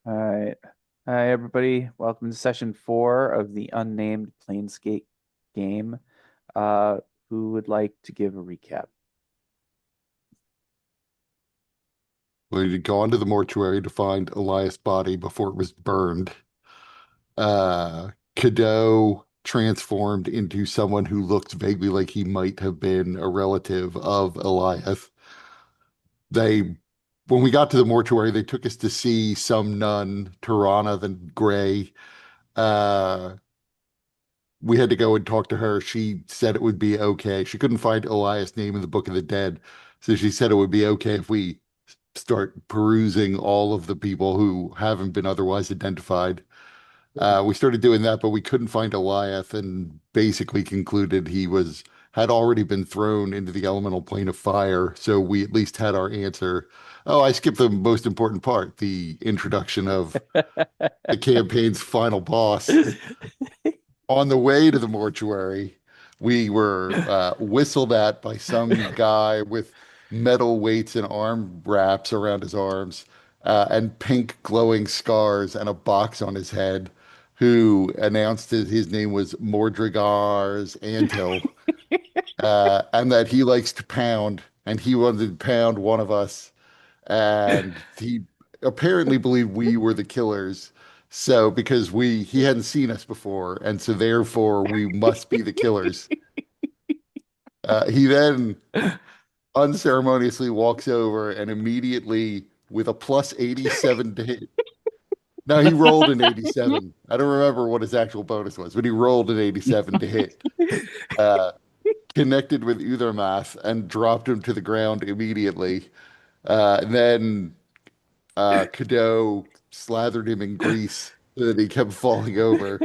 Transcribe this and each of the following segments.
All right. Hi, everybody. Welcome to session 4 of the unnamed Planescape game. Uh, who would like to give a recap? We had gone to the mortuary to find Eliath's body before it was burned. Cadeau transformed into someone who looked vaguely like he might have been a relative of Eliath. They, when we got to the mortuary, they took us to see some nun, Tirana the Gray. Uh, we had to go and talk to her. She said it would be okay. She couldn't find Elias' name in the Book of the Dead, so she said it would be okay if we start perusing all of the people who haven't been otherwise identified. We started doing that, but we couldn't find Eliath and basically concluded he had already been thrown into the elemental plane of fire. So we at least had our answer. Oh, I skipped the most important part, the introduction of the campaign's final boss. On the way to the mortuary, we were whistled at by some guy with metal weights and arm wraps around his arms, and pink glowing scars and a box on his head, who announced that his name was Mordrigar's Antil, and that he likes to pound, and he wanted to pound one of us, and he apparently believed we were the killers. So because he hadn't seen us before, and so therefore we must be the killers. He then unceremoniously walks over and immediately with a plus 87 to hit. Now he rolled an 87. I don't remember what his actual bonus was, but he rolled an 87 to hit. Uh, Connected with Uthermath and dropped him to the ground immediately. And then Cadeau slathered him in grease so that he kept falling over.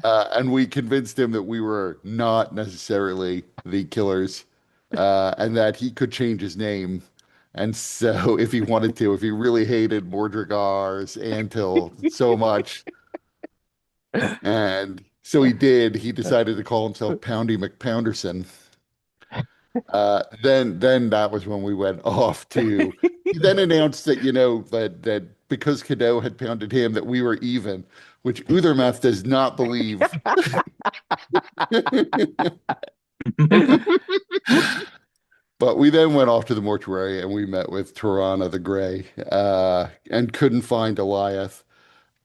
And we convinced him that we were not necessarily the killers, and that he could change his name. And so, if he wanted to, if he really hated Mordregar's Antil so much, and so he did, he decided to call himself Poundy McPounderson. Then that was when we went off to. He then announced that that because Cadeau had pounded him, that we were even, which Uthermath does not believe. But we then went off to the mortuary and we met with Tirana the Grey, and couldn't find Eliath.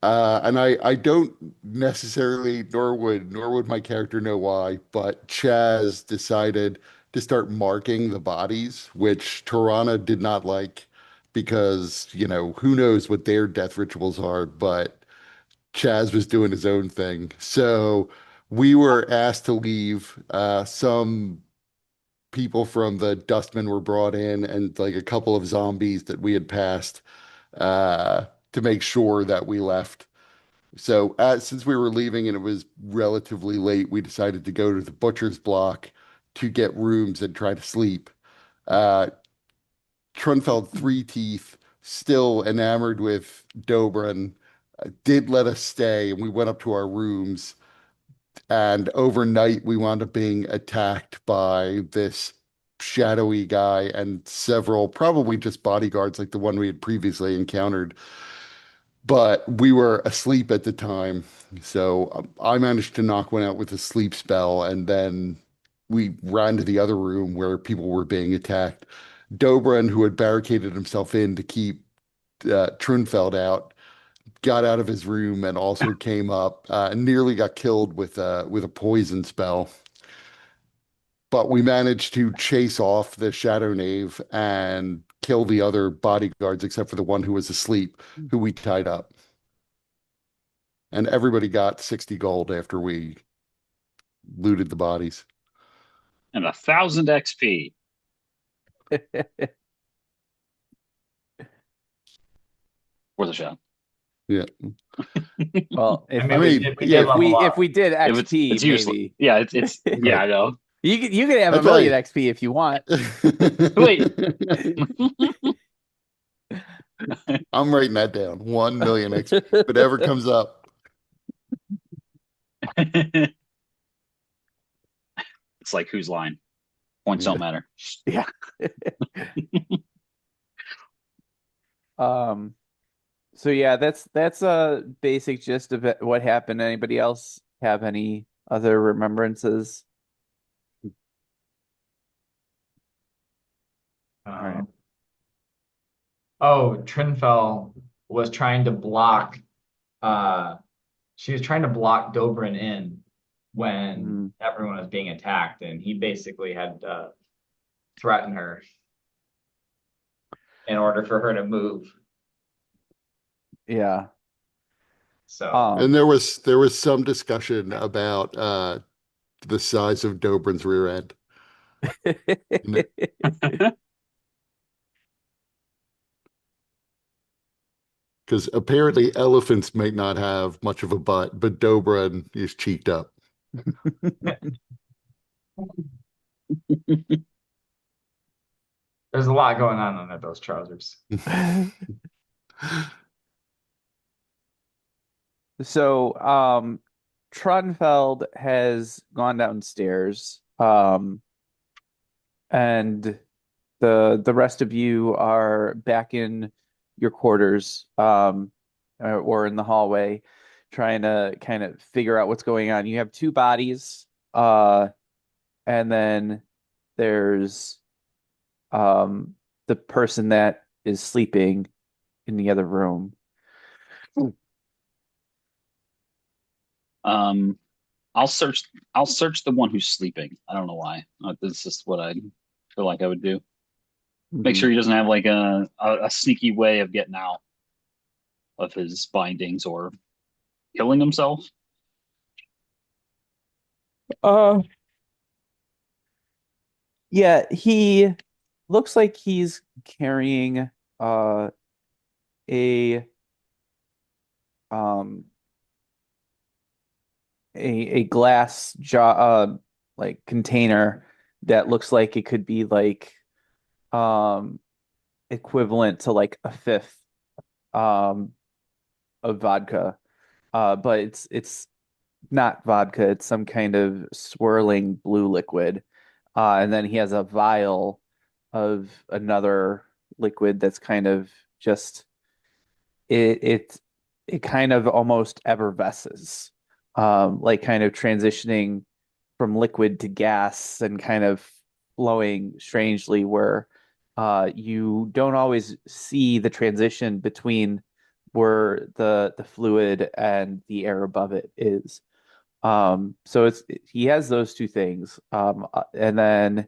And I don't necessarily, nor would my character know why, but Chaz decided to start marking the bodies, which Tirana did not like because, who knows what their death rituals are, but Chaz was doing his own thing. So we were asked to leave. Some people from the Dustmen were brought in, and like a couple of zombies that we had passed, to make sure that we left. So, since we were leaving and it was relatively late, we decided to go to the butcher's block to get rooms and try to sleep. Uh, Trunfeld Three Teeth, still enamored with Dobrun, did let us stay, and we went up to our rooms. And overnight, we wound up being attacked by this shadowy guy and several, probably just bodyguards like the one we had previously encountered. But we were asleep at the time. So I managed to knock one out with a sleep spell. And then we ran to the other room where people were being attacked. Dobrin, who had barricaded himself in to keep Trunfeld out, got out of his room and also came up, and nearly got killed with a poison spell. But we managed to chase off the Shadow Knave and kill the other bodyguards except for the one who was asleep, who we tied up. And everybody got 60 gold after we looted the bodies. And 1,000 XP. Worth a shot. Yeah. Well, if I I mean, mean, we yeah, did level up. if we did If XP, it's useless. maybe Yeah, it's yeah, I know. you could have a that's million why. XP if you want. Wait. I'm writing that down. 1 million XP. Whatever comes up. It's like whose line? Points Yeah. don't matter. Yeah. Um. So yeah, that's a basic gist of it, what happened. Anybody else have any other remembrances? All right. Um, oh, Trinfell was trying to block uh she was trying to block Dobrun in when Mm, everyone was being attacked, and he basically had to threaten her in order for her to move. yeah. So And there was some discussion about the size of Dobrun's rear end. Because apparently elephants might not have much of a butt, but Dobrun is cheeked up. there's a lot going on under those trousers. So, Trunfeld has gone downstairs, and the rest of you are back in your quarters, or in the hallway, trying to kind of figure out what's going on. You have two bodies, and then there's um the person that is sleeping in the other room. Um, I'll search. I'll search the one who's sleeping. I don't know why. This is what I feel like I would do. Make Mhm. sure he doesn't have like a sneaky way of getting out of his bindings or killing himself. Uh, yeah, he looks like he's carrying uh a um a glass jar, like container that looks like it could be like um equivalent to like a fifth um of vodka. But it's not vodka, it's some kind of swirling blue liquid. And then he has a vial of another liquid that's kind of just it it it kind of almost effervesces, like kind of transitioning from liquid to gas and kind of flowing strangely where you don't always see the transition between where the fluid and the air above it is. So he has those two things. And then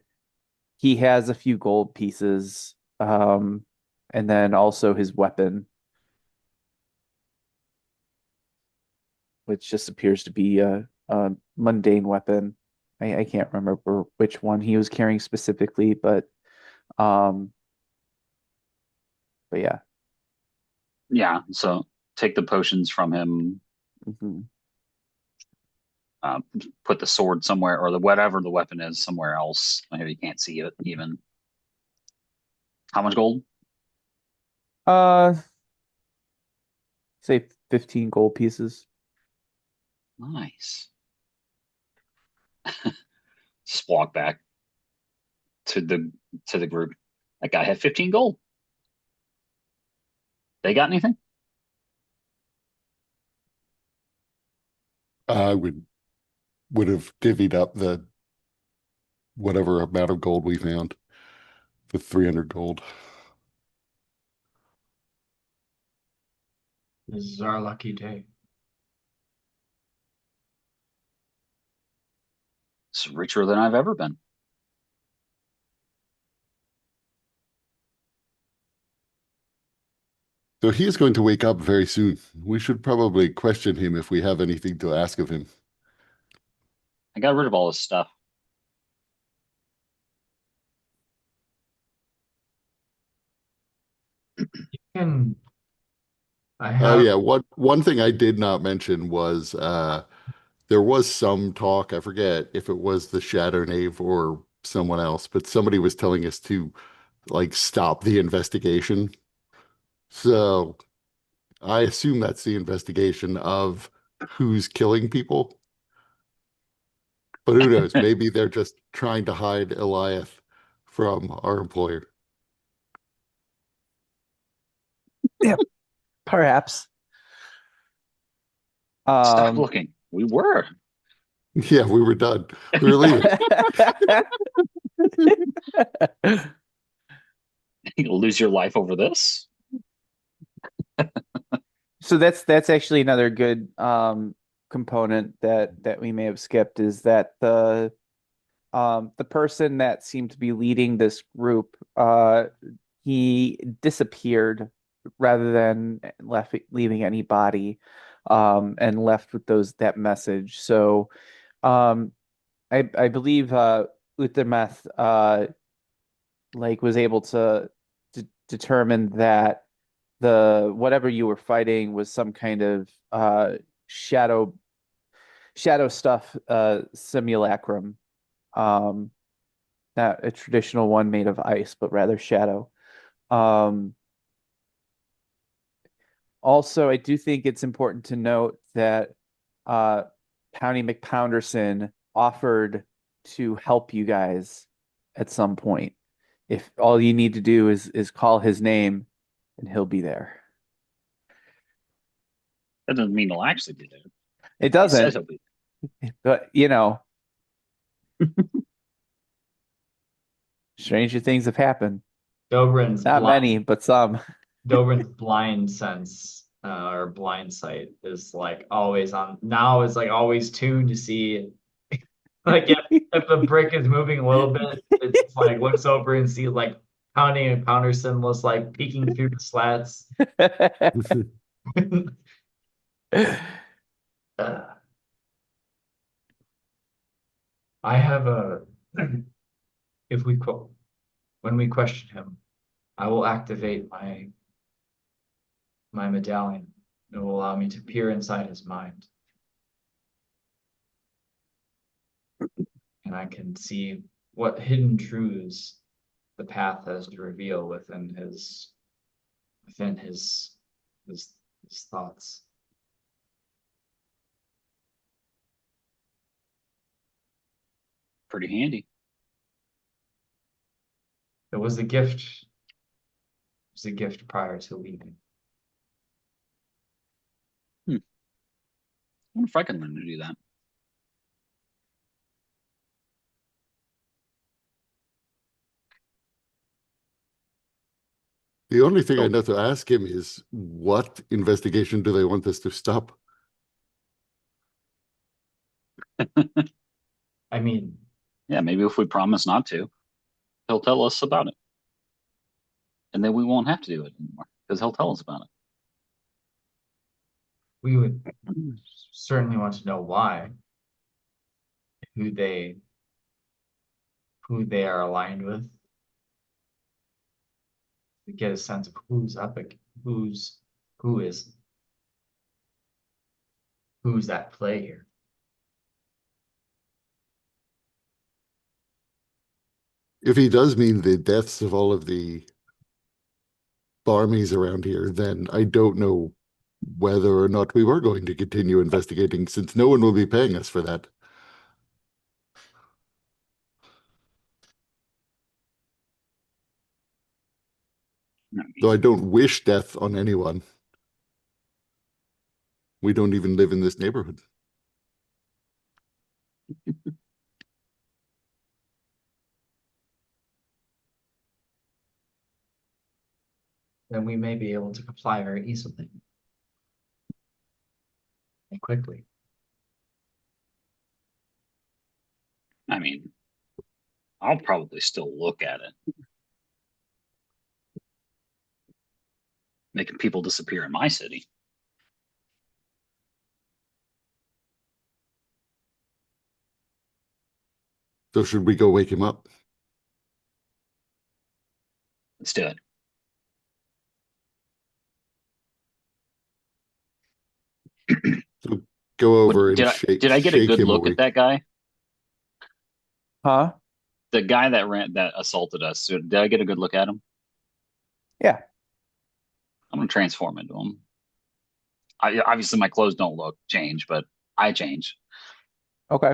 he has a few gold pieces, and then also his weapon, which just appears to be a mundane weapon. I can't remember which one he was carrying specifically, um, but yeah. Yeah. So take the potions from him. Mhm. Uh, put the sword somewhere or the whatever the weapon is somewhere else. Maybe you can't see it even. How much gold? Uh, say 15 gold pieces. Nice. Just walk back to the group. That guy had 15 gold. They got anything? I would have divvied up the whatever amount of gold we found, the 300 gold. This is our lucky day. It's richer than I've ever been. So he is going to wake up very soon. We should probably question him if we have anything to ask of him. I got rid of all this stuff. And I Oh have yeah, one thing I did not mention was there was some talk, I forget if it was the Shadow Knave or someone else, but somebody was telling us to like stop the investigation. So I assume that's the investigation of who's killing people. But who knows? Maybe they're just trying to hide Eliath from our employer. Yeah. Perhaps. Stop Um, looking. We were. Yeah, we were done. We were leaving. You'll lose your life over this. So that's actually another good component that we may have skipped is that the person that seemed to be leading this group he disappeared rather than leaving any body and left with that message. So um I believe Uthermeth like was able to determine that the whatever you were fighting was some kind of shadow stuff simulacrum, um not a traditional one made of ice but rather shadow. um Also, I do think it's important to note that uh Poundy McPounderson offered to help you guys at some point. If all you need to do is call his name and he'll be there. That doesn't mean he'll actually be there. It He says doesn't, he'll be but stranger things have happened. Dobrun's Not blind many, but some. Dobrun's blind sense or blind sight is like always on now is like always tuned to see like if the brick is moving a little bit, it just like looks over and sees like Pounding and Pounderson was like peeking through the slats. I have a if we quote when we question him, I will activate my medallion. It will allow me to peer inside his mind. And I can see what hidden truths the path has to reveal within his thoughts. pretty handy. It was a gift. It was a gift prior to leaving. I wonder if I can learn to do that. The only thing I So know to ask him is what investigation do they want us to stop? I mean, yeah, maybe if we promise not to, he'll tell us about it. And then we won't have to do it anymore because he'll tell us about we would it. certainly want to know why, who they who they are aligned with, to get a sense of who's up, who is who's at play here. If he does mean the deaths of all of the barmies around here, then I don't know whether or not we were going to continue investigating since no one will be paying us for that. Though I don't wish death on anyone. We don't even live in this neighborhood. Then we may be able to comply very easily and quickly. I mean, I'll probably still look at it. Making people disappear in my city. So should we go wake him up? Let's do it. So go over and Did I get a shake good him look at awake. that guy? Huh? The guy that assaulted us. Did I get a good look at him? Yeah. I'm gonna transform into him. Obviously my clothes don't look change, but I change. Okay.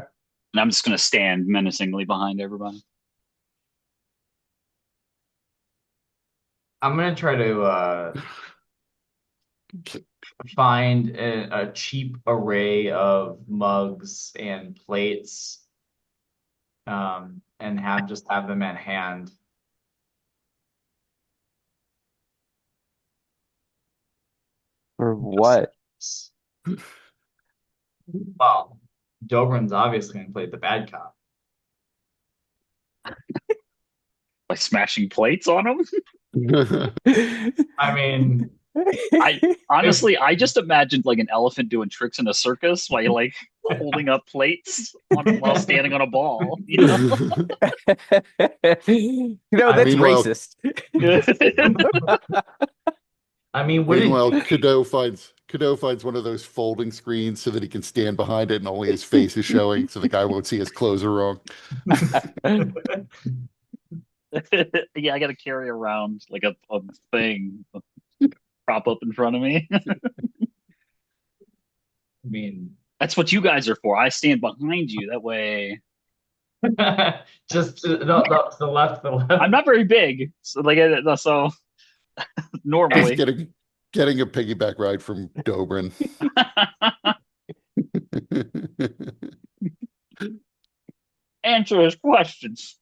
And I'm just gonna stand menacingly behind everybody. I'm gonna try to find a cheap array of mugs and plates, and have them at hand. For what? Well, Dobrun's obviously going to play the bad cop. Like smashing plates on them. I mean, I honestly, I just imagined like an elephant doing tricks in a circus while you like holding up plates while standing on a ball. You know. That's Meanwhile, racist. I mean, what did meanwhile, Cadeau finds one of those folding screens so that he can stand behind it and only his face is showing, so the guy won't see his clothes are wrong. Yeah, I got to carry around like a thing prop up in front of me. I mean, That's what you guys are for. I stand behind you. That way, just to the left, the left. I'm not very big, so so Just normally. getting a piggyback ride from Dobrun. Answer his questions.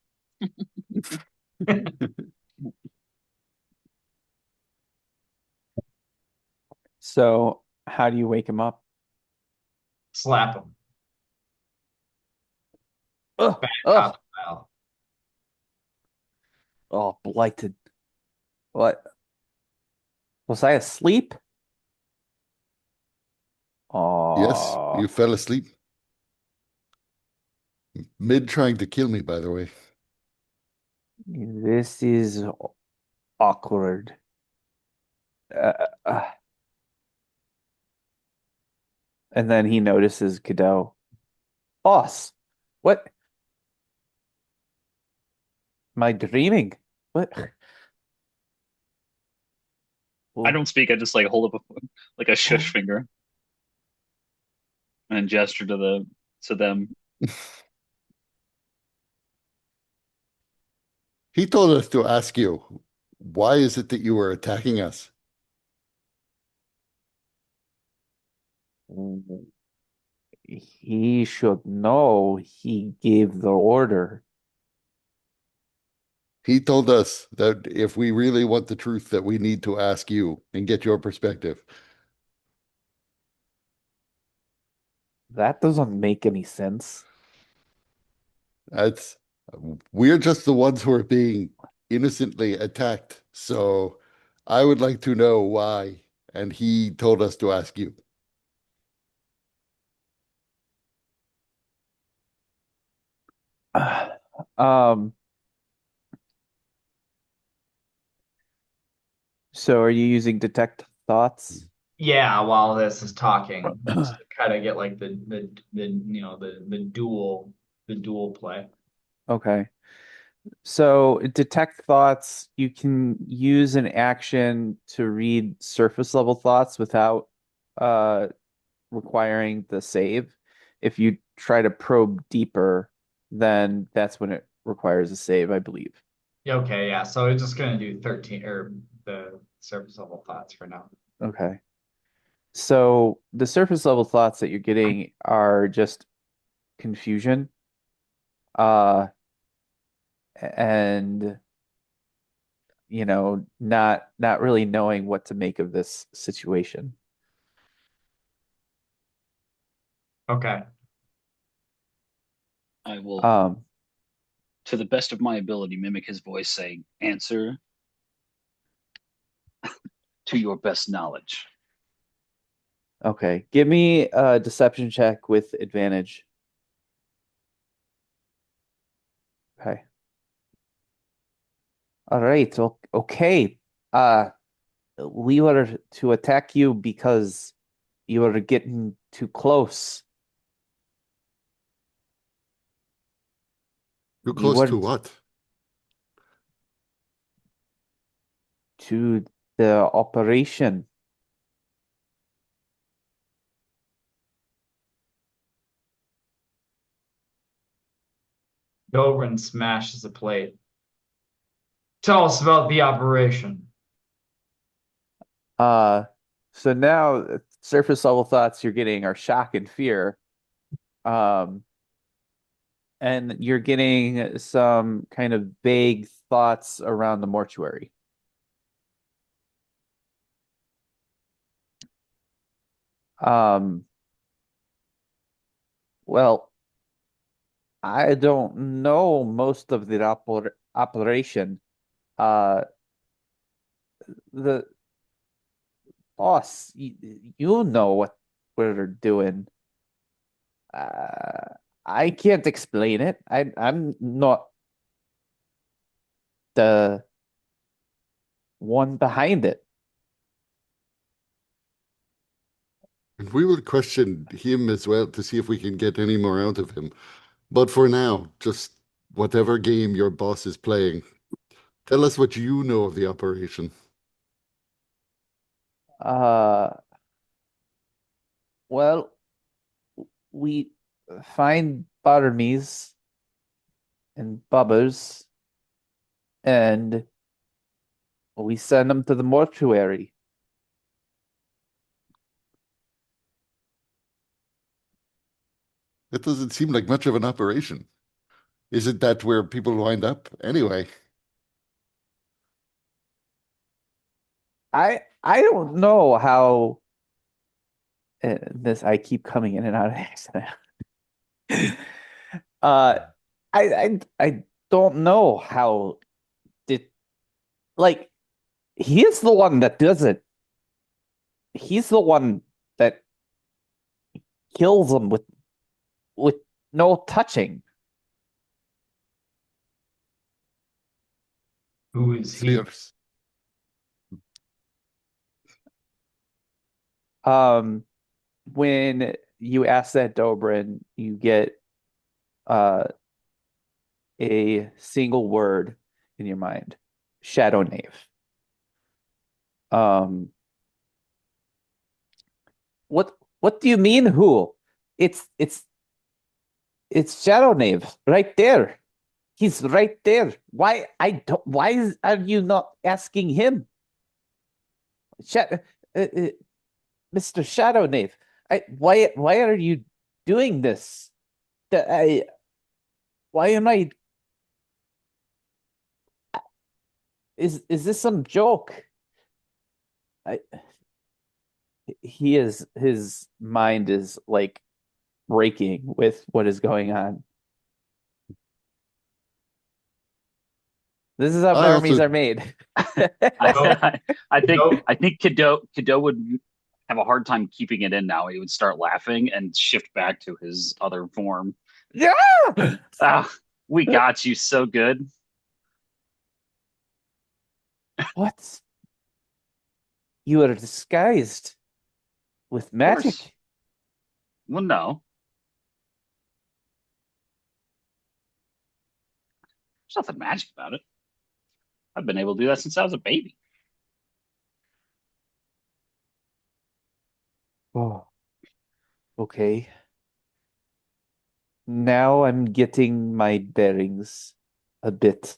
So, how do you wake him up? Slap him. Oh, Bad oh, cop style. oh, blighted. What? Was I asleep? Yes, Oh, you fell asleep. Mid trying to kill me, by the way. this is awkward. Uh, and then he notices Cadeau. Boss, what? Am I dreaming? What? I Well, don't speak. I just like hold up like a shush finger and gesture to them. He told us to ask you, why is it that you were attacking us? he should know he gave the order. He told us that if we really want the truth, that we need to ask you and get your perspective. That doesn't make any sense. That's we're just the ones who are being innocently attacked. So I would like to know why. And he told us to ask you. Um, so are you using detect thoughts? Yeah, while this is talking, just to kind of get like the dual play. Okay. So detect thoughts, you can use an action to read surface level thoughts without uh requiring the save. If you try to probe deeper, then that's when it requires a save, I believe. Okay, yeah. So we're just gonna do 13 or the surface level thoughts for now. Okay. So the surface level thoughts that you're getting are just confusion, uh, and not really knowing what to make of this situation. Okay. I will, Um, to the best of my ability, mimic his voice, saying, "Answer to your best knowledge." okay. Give me a deception check with advantage. Okay. All right. Okay. Uh, we were to attack you because you were getting too close. Too You close to weren't what? to the operation. Dobrun smashes a plate. Tell us about the operation. Uh, So now surface level thoughts you're getting are shock and fear. Um, and you're getting some kind of vague thoughts around the mortuary. Um, well, I don't know most of the operation. Uh, the boss, you know what we're doing. Uh, I can't explain it. I'm not the one behind it. And we will question him as well to see if we can get any more out of him. But for now, just whatever game your boss is playing, tell us what you know of the operation. Uh, well, we find Barmies and Bubbers and we send them to the mortuary. It doesn't seem like much of an operation. Isn't that where people wind up anyway? I don't know how this I keep coming in and out of accident. Uh, I don't know how did like he is the one that does it. He's the one that kills them with no touching. Who is he? Clears. When you ask that Dobrun, you get uh a single word in your mind. Shadow Knave. Um what do you mean who? It's it's it's Shadow Knave right there. He's right there. Are you not asking him? Sha Mr. Shadow Knave. Why are you doing this? The, I why am I is this some joke? I his mind is like breaking with what is going on. This is how I Barmies also are made. Go, go. I think Cadeau would have a hard time keeping it in now. He would start laughing and shift back to his other form. Yeah. Ah, we got you so good. What? You are disguised with Of course. magic. Well, no, there's nothing magic about it. I've been able to do that since I was a baby. Oh, okay. Now I'm getting my bearings a bit.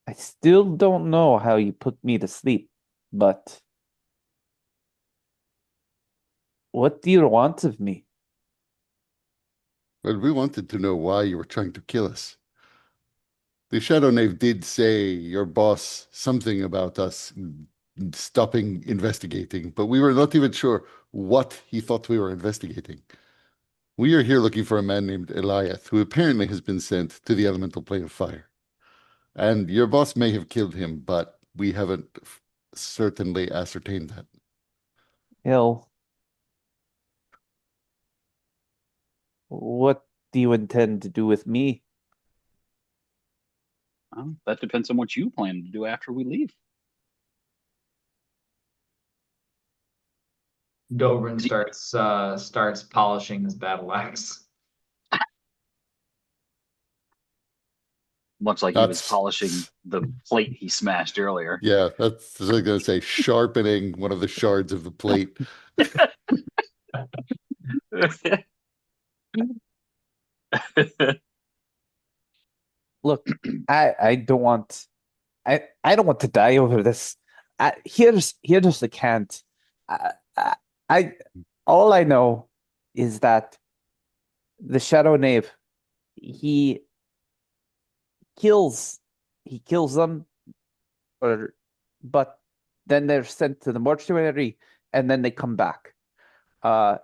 I still don't know how you put me to sleep, but what do you want of me? Well, we wanted to know why you were trying to kill us. The Shadow Knave did say your boss something about us stopping investigating, but we were not even sure what he thought we were investigating. We are here looking for a man named Eliath, who apparently has been sent to the elemental plane of fire. And your boss may have killed him, but we haven't certainly ascertained that. Ill, what do you intend to do with me? That depends on what you plan to do after we leave. Dobrun starts polishing his battle axe. Much like he was That's polishing the plate he smashed earlier. Yeah, that's what I was going to say, sharpening one of the shards of the plate. Look, I don't want I don't want to die over this. Here's the cant. I, I all I know is that the Shadow Knave, he kills he kills them, or but then they're sent to the mortuary and then they come back. Uh,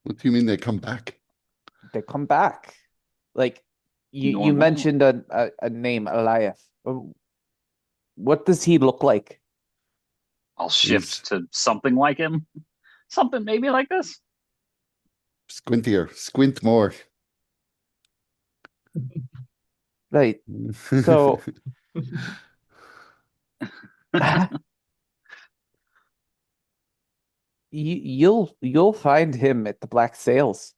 What do you mean they come back? they come back. Like you Normal. mentioned a name, Eliath. What does he look like? I'll He's shift to something like him. Something maybe like this. squintier, squint more. Right. So you'll find him at the Black Sails,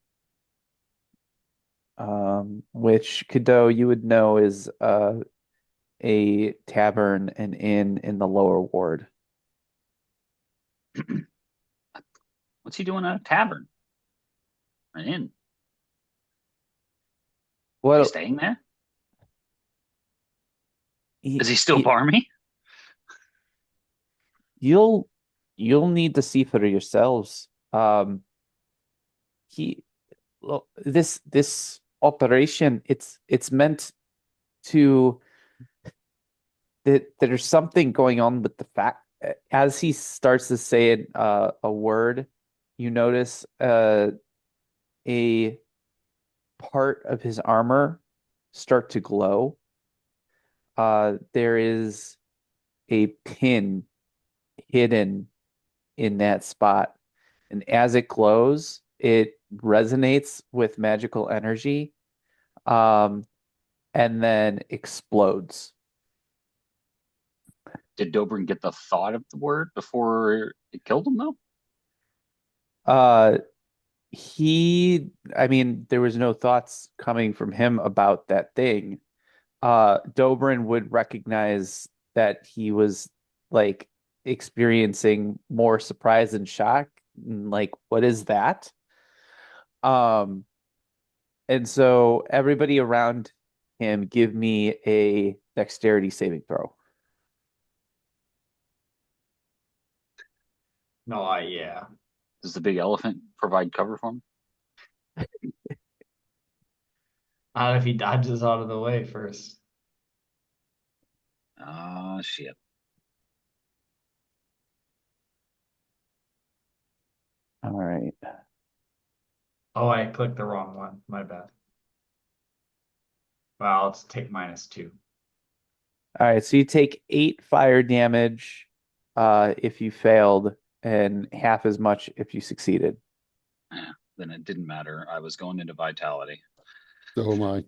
which Cadeau you would know is a tavern and inn in the lower ward. What's he doing at a tavern? An inn? Is he Well, staying there? Is he, he still he, barmy? you'll you'll need to see for yourselves. He Well, this operation, it's meant to that there's something going on with the fact as he starts to say a word, you notice a part of his armor start to glow. There is a pin hidden in that spot, and as it glows, it resonates with magical energy, um, and then explodes. Did Dobrun get the thought of the word before it killed him, though? Uh, I mean, there was no thoughts coming from him about that thing. Dobrin would recognize that he was like experiencing more surprise and shock. Like, what is that? Um, and so everybody around him give me a dexterity saving throw. No, yeah. Does the big elephant provide cover for him? I don't know if he dodges out of the way first. Oh, shit. All right. Oh, I clicked the wrong one. My bad. Well, let's take -2. All right, so you take 8 fire damage if you failed, and half as much if you succeeded. Yeah, then it didn't matter. I was going into vitality. So am I.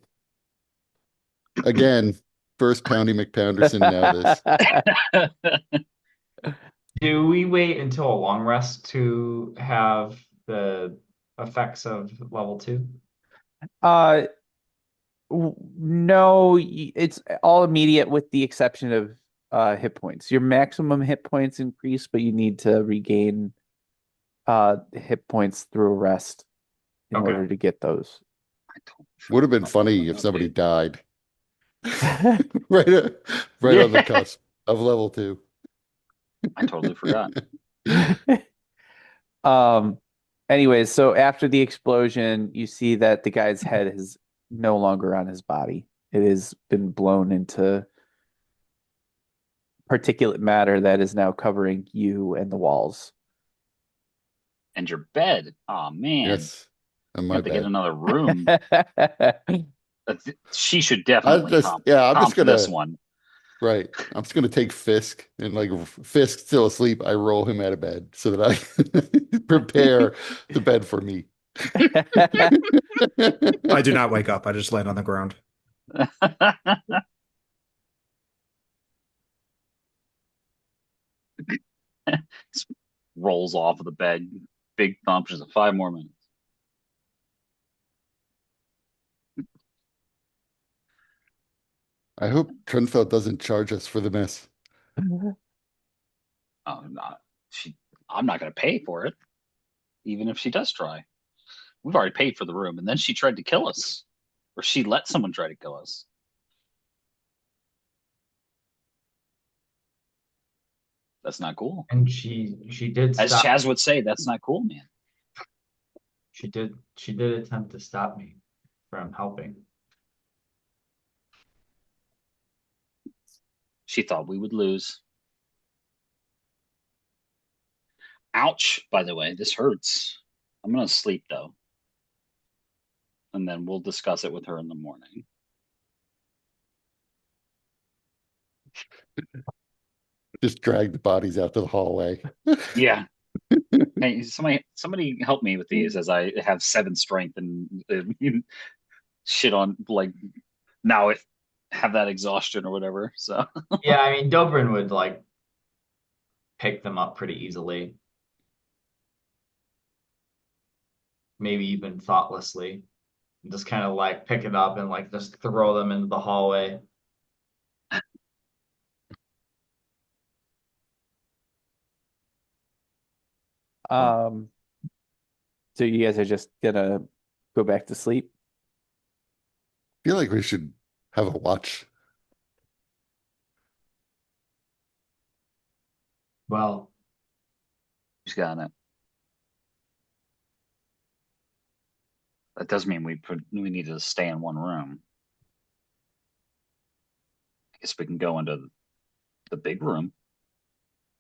Again, first Poundy McPounderson, now this. Do we wait until a long rest to have the effects of level 2? Uh, no, it's all immediate with the exception of hit points. Your maximum hit points increase, but you need to regain hit points through a rest in Okay. order to get those. Would have been funny if somebody died. Right, right on the cusp of level 2. I totally forgot. Um, anyways, so after the explosion, you see that the guy's head is no longer on his body. It has been blown into particulate matter that is now covering you and the walls. And your bed. Oh, man. Yes, on You my have to get bed. another room. She should I definitely just, yeah, I'm comp just for this gonna, one. right. I'm just gonna take Fisk and like Fisk still asleep. I roll him out of bed so that I prepare the bed for me. I do not wake up. I just land on the ground. Rolls off of the bed. Big thump. Just 5 more minutes. I hope Trunfeld doesn't charge us for the mess. Oh, not she. I'm not going to pay for it, even if she does try. We've already paid for the room, and then she tried to kill us, or she let someone try to kill us. That's not cool. And she did As stop. Chaz would say, that's not cool, man. She did attempt to stop me from helping. She thought we would lose. Ouch, by the way, this hurts. I'm gonna sleep though. And then we'll discuss it with her in the morning. Just drag the bodies out to the hallway. Yeah. Hey, somebody help me with these as I have 7 strength and shit on like now it have that exhaustion or whatever. So Yeah, I mean, Dobrun would like pick them up pretty easily. Maybe even thoughtlessly. Just kind of like pick it up and like just throw them into the hallway. Um, so you guys are just gonna go back to sleep? I feel like we should have a watch. Well, she's got it. That does mean we need to stay in one room. I guess we can go into the big room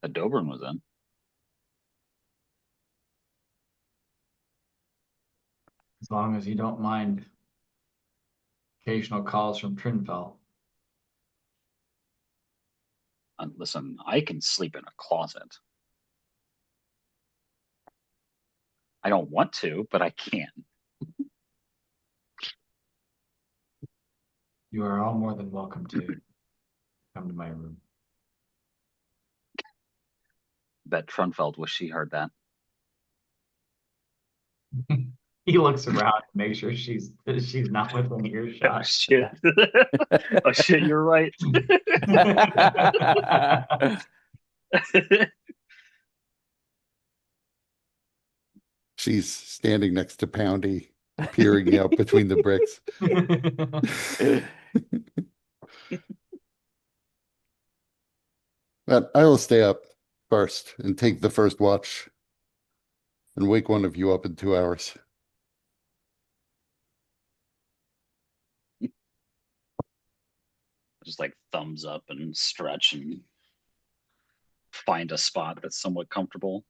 that Dobrun was in. as long as you don't mind occasional calls from Trinfell. Listen, I can sleep in a closet. I don't want to, but I can. You are all more than welcome to come to my room. Bet Trunfeld wish she heard that. He looks around to make sure she's not within Oh earshot. shit! Oh shit! You're right. She's standing next to Poundy, peering out between the bricks. But I will stay up first and take the first watch and wake one of you up in 2 hours. Just like thumbs up and stretch and find a spot that's somewhat comfortable.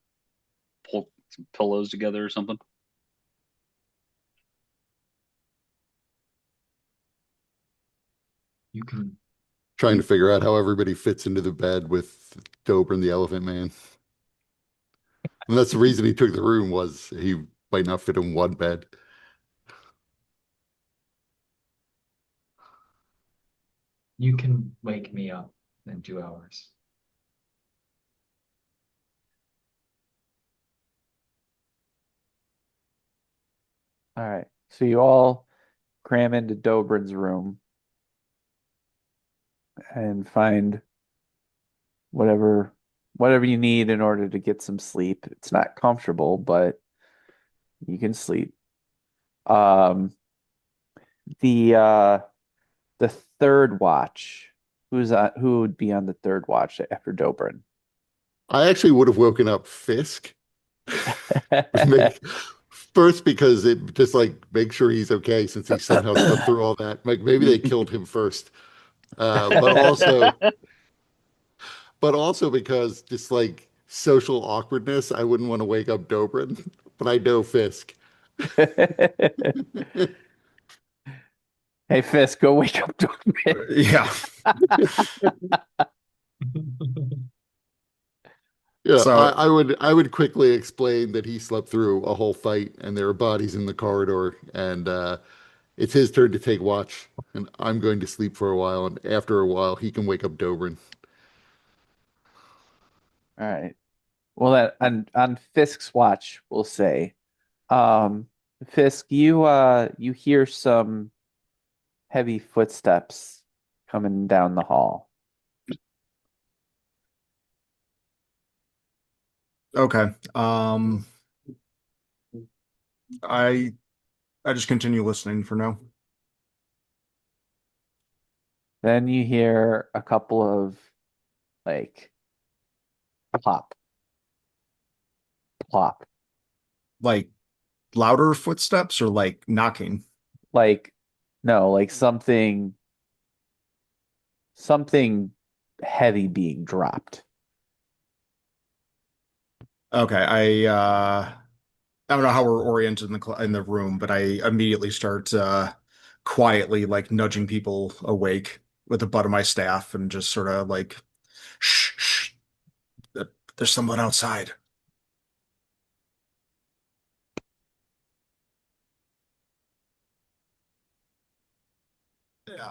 Pull some pillows together or something. You can. Trying to figure out how everybody fits into the bed with Dober the Elephant Man. And that's the reason he took the room, was he might not fit in one bed. You can wake me up in 2 hours. All right. So you all cram into Dobrun's room and find whatever you need in order to get some sleep. It's not comfortable, but you can sleep. Um, the the third watch. Who would be on the third watch after Dobrun? I actually would have woken up Fisk. First, because it just like make sure he's okay since he somehow slept through all that. Like maybe they killed him first. But also because just like social awkwardness, I wouldn't want to wake up Dobrin, but I know Fisk. Hey Fisk, go wake up Dobrun. Yeah. Yeah, So I would quickly explain that he slept through a whole fight and there are bodies in the corridor, and it's his turn to take watch, and I'm going to sleep for a while, and after a while he can wake up Dobrin. All right. Well, then on Fisk's watch, we'll say, um, Fisk, you hear some heavy footsteps coming down the hall. okay. I I just continue listening for now. Then you hear a couple of like Plop. Plop. Like louder footsteps or like knocking? Like, no, like something heavy being dropped. Okay, I don't know how we're oriented in the room, but I immediately start quietly like nudging people awake with the butt of my staff and just sort of like, shh, shh, there's someone outside.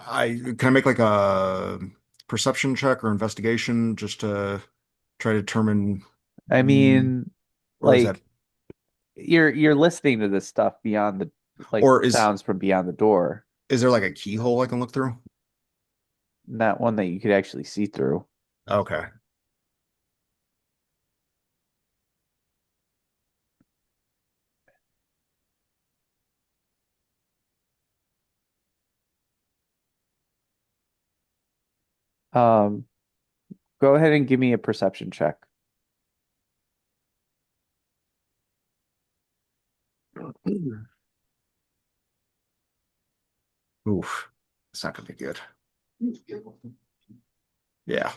I can I make like a perception check or investigation just to try to determine, I mean, or is that, like you're listening to this stuff beyond the like or sounds from beyond the door, is there like a keyhole I can look through? not one that you could actually see through. Okay. Um, Go ahead and give me a perception check. Oof, it's not gonna be good. Yeah.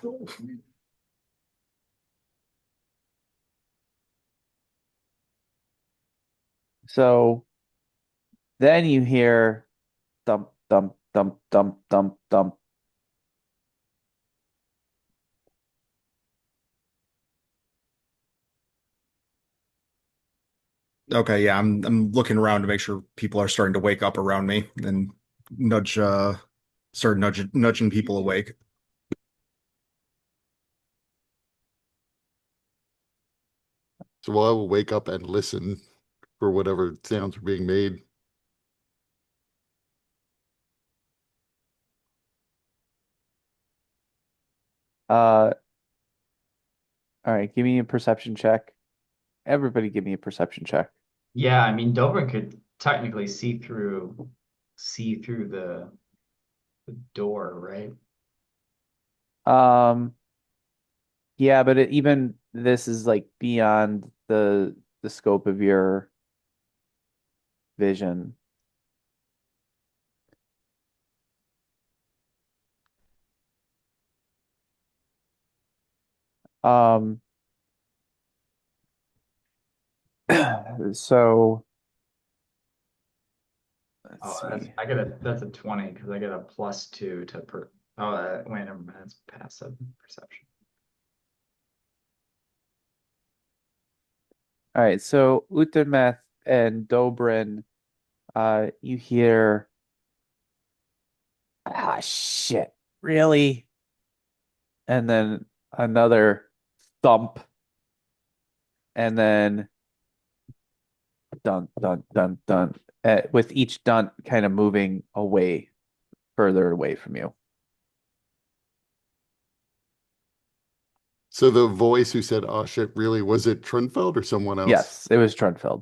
So then you hear thump, thump, thump, thump, thump, thump. Okay, yeah, I'm looking around to make sure people are starting to wake up around me and nudge start nudging people awake. So I will wake up and listen for whatever sounds are being made. Uh, all right, give me a perception check. Everybody give me a perception check. Yeah, I mean Dobrin could technically see through the door, right? Um, yeah, but even this is like beyond the scope of your vision. Um, so let's Oh, see. that's a 20 because I get a +2 to per oh wait, never mind, it's passive perception. All right, so Uthermeth and Dobrun, you hear, ah, shit, really? And then another thump, and then dun, dun, dun, dun, with each dun kind of moving away, further away from you. So the voice who said, "Oh shit," really was it Trunfeld or someone else? Yes, it was Trunfeld.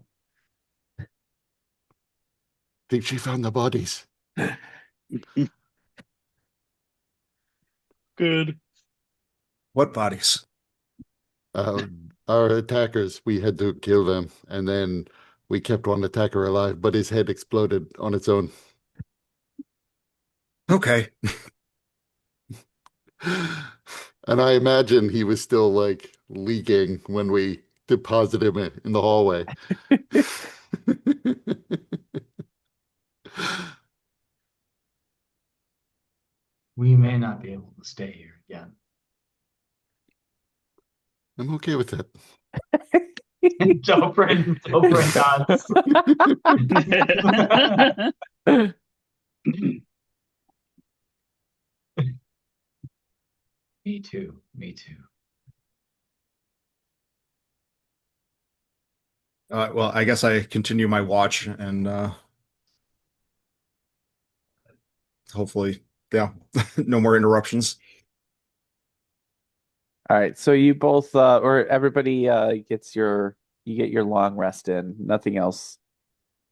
Think she found the bodies. Good. What bodies? Uh, our attackers, we had to kill them, and then we kept one attacker alive, but his head exploded on its own. Okay. And I imagine he was still like leaking when we deposited him in the hallway. We may not be able to stay here again. I'm okay with that. Dobrin nods. Me too. Me too. Well, I guess I continue my watch and hopefully, yeah, no more interruptions. All right, so you both or everybody gets you get your long rest in. Nothing else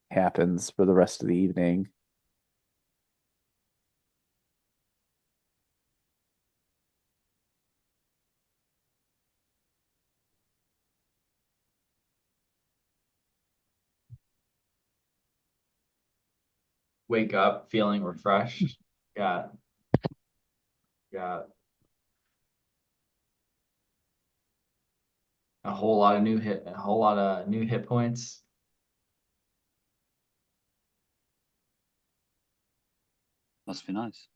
happens for the rest of the evening. wake up feeling refreshed. Got got a whole lot of new hit points. Must be nice.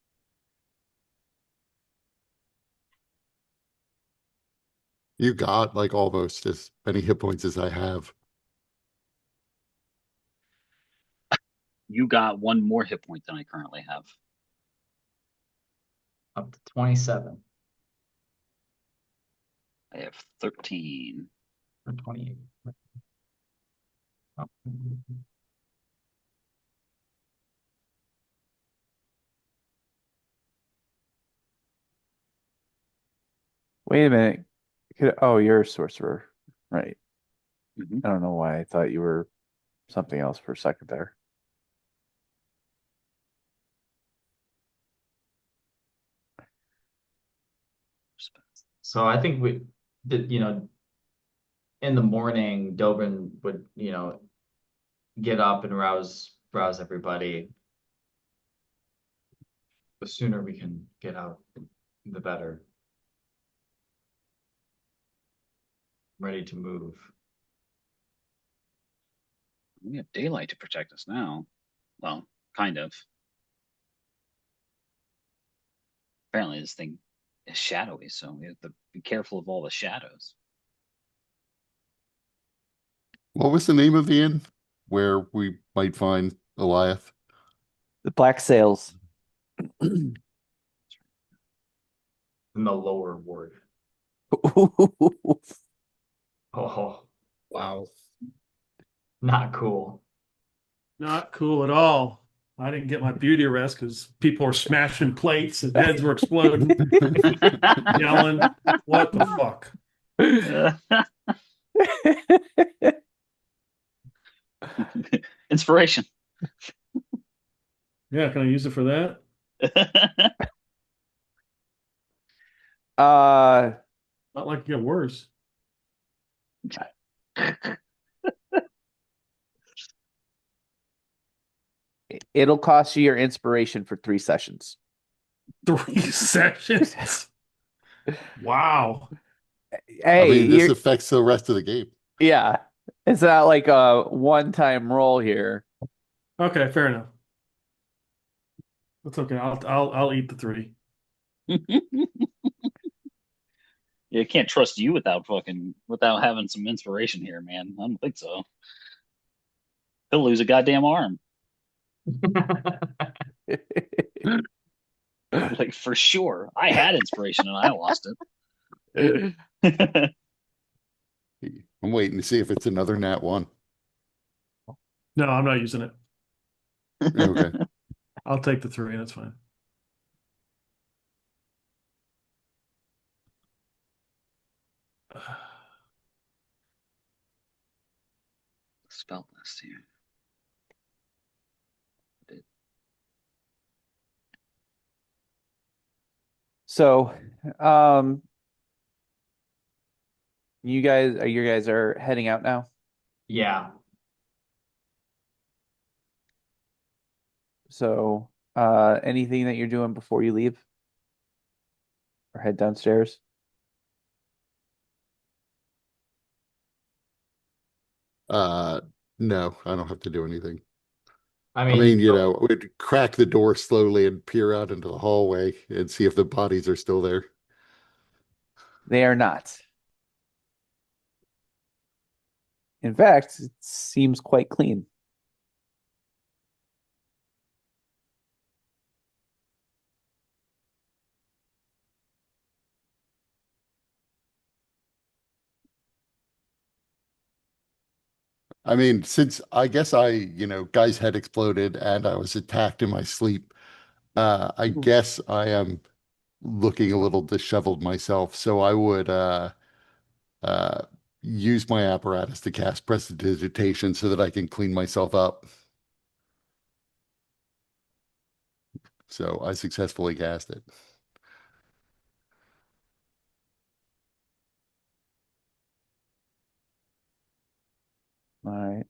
You got like almost as many hit points as I have. You got one more hit point than I currently have. Up to 27 I have 13. or 28. Oh. Wait a minute. Oh, you're a sorcerer. Right. Mhm. I don't know why I thought you were something else for a second there. So I think in the morning, Dobrin would, get up and rouse everybody. The sooner we can get out, the better. Ready to move. We have daylight to protect us now. Well, kind of. Apparently, this thing is shadowy, so we have to be careful of all the shadows. What was the name of the inn where we might find Eliath? The Black Sails. In the lower ward. Oh, Wow. not cool. Not cool at all. I didn't get my beauty rest because people were smashing plates and heads were exploding, yelling, "What the fuck?" Inspiration. Yeah, can I use it for that? uh Not like it get worse. it'll cost you your inspiration for 3 sessions. 3 sessions. Wow. I Hey, mean, this affects the rest of the game. yeah. It's not like a one-time roll here. Okay, fair enough. That's okay. I'll eat the 3. You can't trust you without having some inspiration here, man. I don't think so. He'll lose a goddamn arm. Like for sure. I had inspiration and I lost it. I'm waiting to see if it's another nat one. No, I'm not using it. Okay. I'll take the 3. That's fine. Spell list here. So, um, you guys are heading out now. Yeah. So, anything that you're doing before you leave or head downstairs? No, I don't have to do anything. I I mean, mean, we'd crack the door slowly and peer out into the hallway and see if the bodies are still there. They are not. In fact, it seems quite clean. I mean, since I guess guy's head exploded and I was attacked in my sleep, I guess I am looking a little disheveled myself. So I would uh, use my apparatus to cast prestidigitation so that I can clean myself up. So I successfully cast it. All right.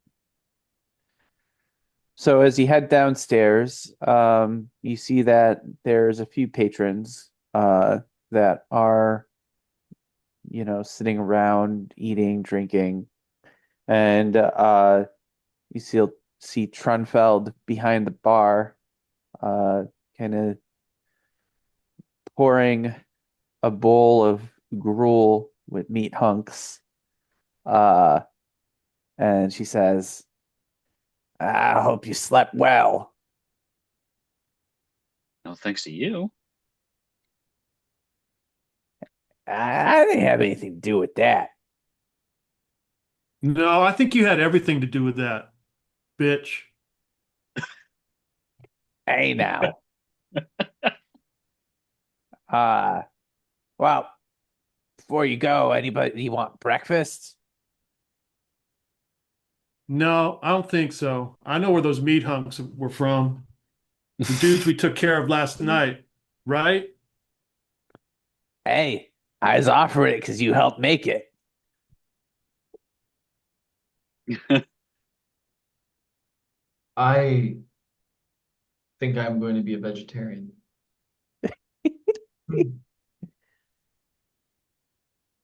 So as you head downstairs, you see that there's a few patrons that are, sitting around eating, drinking, and you see Trunfeld behind the bar, uh, kind of pouring a bowl of gruel with meat hunks. Uh, and she says, "I hope you slept well." No, thanks to you. I didn't have anything to do with that. No, I think you had everything to do with that, bitch. Hey now. Uh, well, before you go, anybody want breakfast? No, I don't think so. I know where those meat hunks were from. The dudes we took care of last night, right? Hey, I was offering it because you helped make it. I think I'm going to be a vegetarian.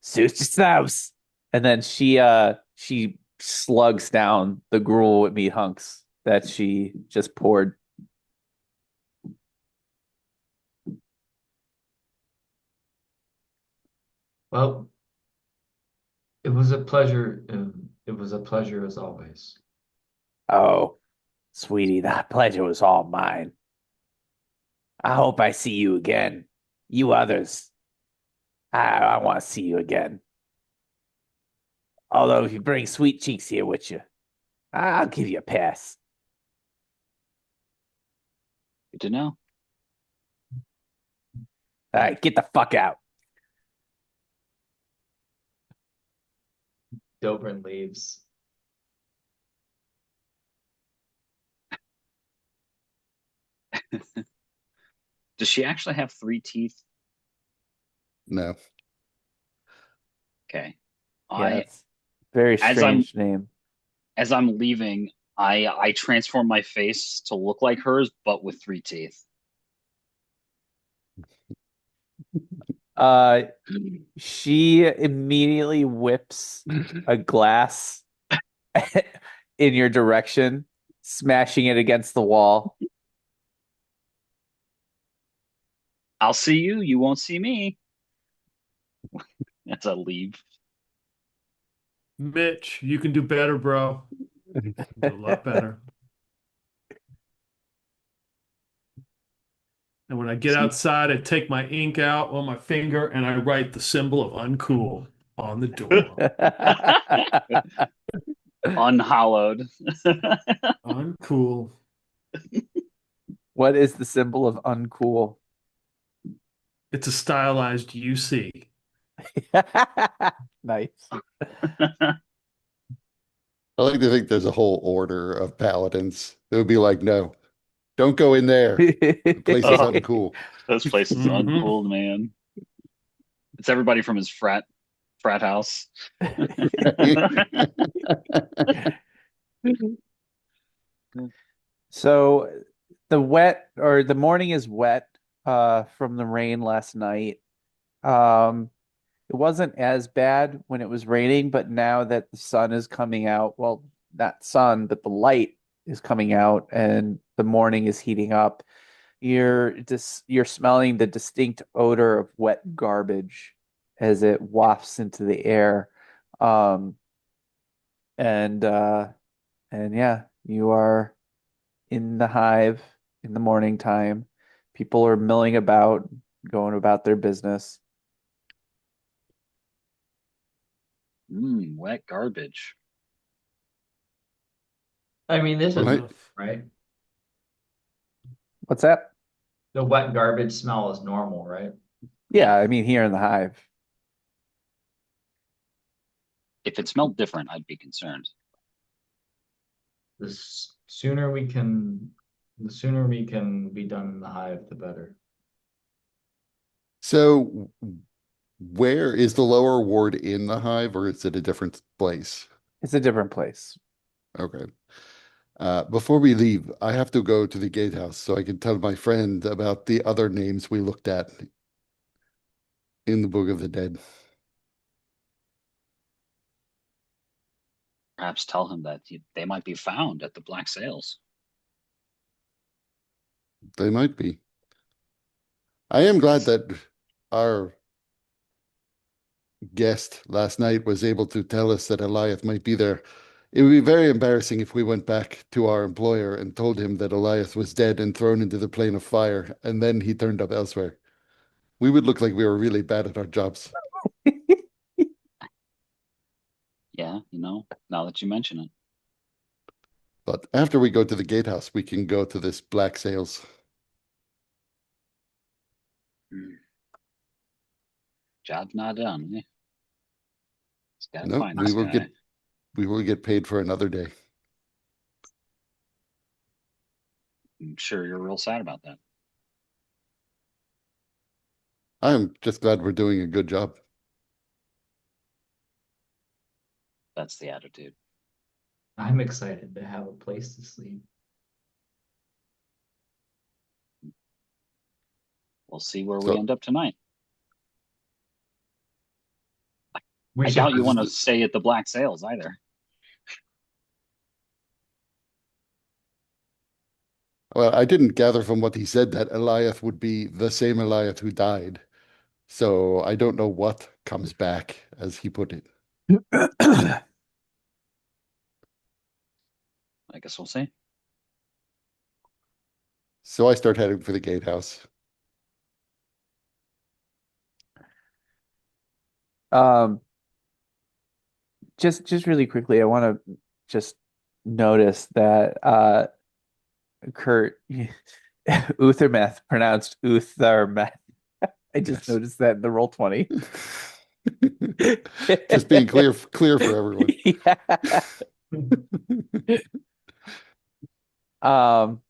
Suits yourselves. And then she slugs down the gruel with meat hunks that she just poured. Well, it was a pleasure. It was a pleasure as always. Oh, sweetie, that pleasure was all mine. I hope I see you again. You others. I want to see you again. Although if you bring Sweet Cheeks here with you, I'll give you a pass. Good to know. All right, get the fuck out. Dobrun leaves. Does she actually have 3 teeth? No. Okay. Yeah, I it's very as I'm strange name. as I'm leaving, I transform my face to look like hers, but with 3 teeth. Uh, she immediately whips a glass in your direction, smashing it against the wall. I'll see you. You won't see me. That's a leave. Mitch, you can do better, bro. Do a lot better. And when I get outside, I take my ink out on my finger and I write the symbol of uncool on the door. Unhallowed. Uncool. What is the symbol of uncool? It's a stylized UC. Nice. I like to think there's a whole order of paladins. It would be like, no, don't go in there. The place is Oh. uncool. Those places are Mhm. uncool, man. It's everybody from his frat house. So the morning is wet from the rain last night. It wasn't as bad when it was raining, but now that the sun is coming out, well, not sun, but the light is coming out and the morning is heating up, you're smelling the distinct odor of wet garbage as it wafts into the air. Um, and yeah, you are in the hive in the morning time. People are milling about, going about their business. Wet garbage. I mean, this is Right. right. What's that? The wet garbage smell is normal, right? Yeah, I mean here in the hive. If it smelled different, I'd be concerned. The sooner we can, the sooner we can be done in the hive, the better. So, where is the lower ward in the hive, or is it a different place? It's a different place. Okay. Before we leave, I have to go to the gatehouse so I can tell my friend about the other names we looked at in the Book of the Dead. Perhaps tell him that they might be found at the Black Sails. They might be. I am glad that our guest last night was able to tell us that Eliath might be there. It would be very embarrassing if we went back to our employer and told him that Eliath was dead and thrown into the plane of fire, and then he turned up elsewhere. We would look like we were really bad at our jobs. Yeah, now that you mention it. But after we go to the gatehouse, we can go to this Black Sails. Job not done. Eh? Just gotta No, find this guy. we will get paid for another day. I'm sure you're real sad about that. I'm just glad we're doing a good job. That's the attitude. I'm excited to have a place to sleep. We'll see where So- we end up tonight. We I should doubt you want to just- stay at the Black Sails either. Well, I didn't gather from what he said that Eliath would be the same Eliath who died. So I don't know what comes back, as he put it. I guess we'll see. So I start heading for the gatehouse. Um, just really quickly, I want to just notice that Kurt Uthermeth pronounced Uthermeth. I just Yes. noticed that in the roll 20. Just being clear for everyone. Yeah. All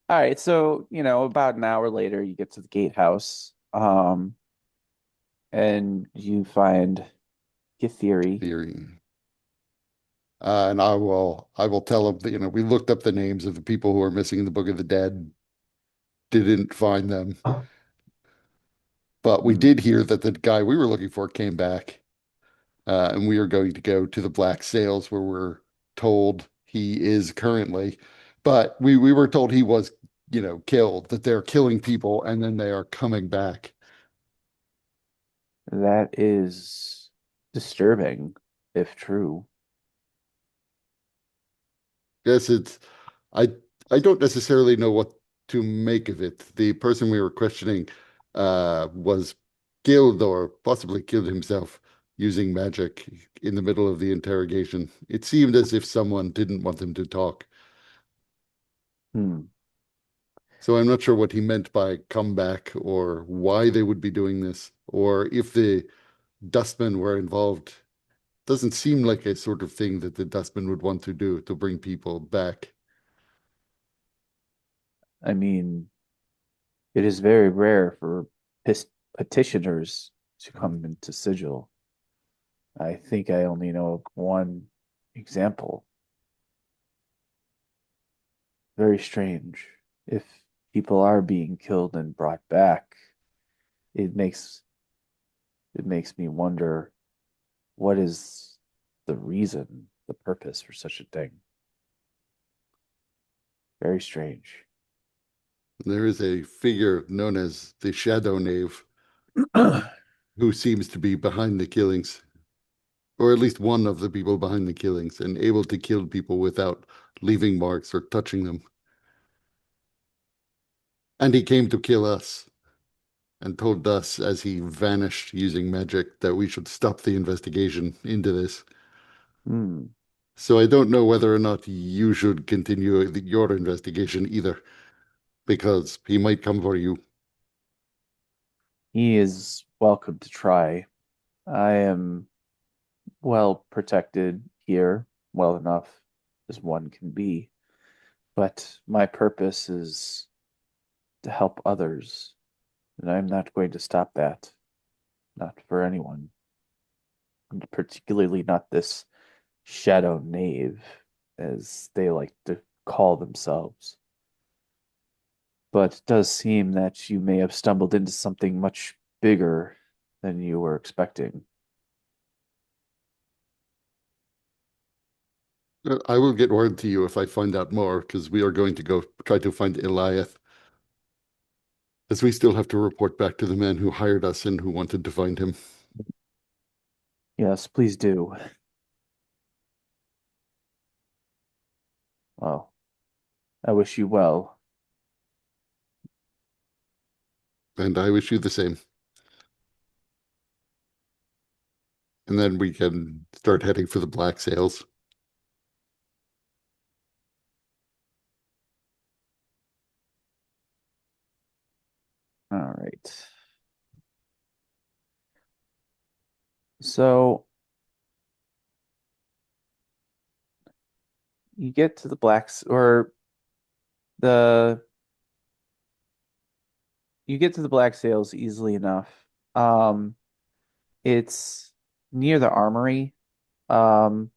right, so about an hour later you get to the gatehouse, and you find Githeri. Theory. And I will tell him that, we looked up the names of the people who are missing in the Book of the Dead, didn't find them. But we did hear that the guy we were looking for came back. And we are going to go to the Black Sails where we're told he is currently. But we were told he was, killed, that they're killing people and then they are coming back. That is disturbing, if true. Yes, I I don't necessarily know what to make of it. The person we were questioning was killed or possibly killed himself using magic in the middle of the interrogation. It seemed as if someone didn't want him to talk. Hmm. So I'm not sure what he meant by comeback or why they would be doing this, or if the dustmen were involved. Doesn't seem like a sort of thing that the dustmen would want to do to bring people back. I mean, it is very rare for petitioners to come into Sigil. I think I only know of one example. Very strange. If people are being killed and brought back, it makes me wonder what is the reason, the purpose for such a thing. Very strange. There is a figure known as the Shadow Knave who seems to be behind the killings, or at least one of the people behind the killings, and able to kill people without leaving marks or touching them. And he came to kill us and told us as he vanished using magic that we should stop the investigation into this. Hmm. So I don't know whether or not you should continue your investigation either, because he might come for you. He is welcome to try. I am well protected here, well enough as one can be. But my purpose is to help others, and I'm not going to stop that. Not for anyone. And particularly not this Shadow Knave, as they like to call themselves. But it does seem that you may have stumbled into something much bigger than you were expecting. I will get word to you if I find out more, because we are going to go try to find Eliath, as we still have to report back to the man who hired us and who wanted to find him. Yes, please do. Well, I wish you well. And I wish you the same. And then we can start heading for the black sails. All right. So you get to the blacks or the you get to the black sails easily enough. Um, it's near the armory, um,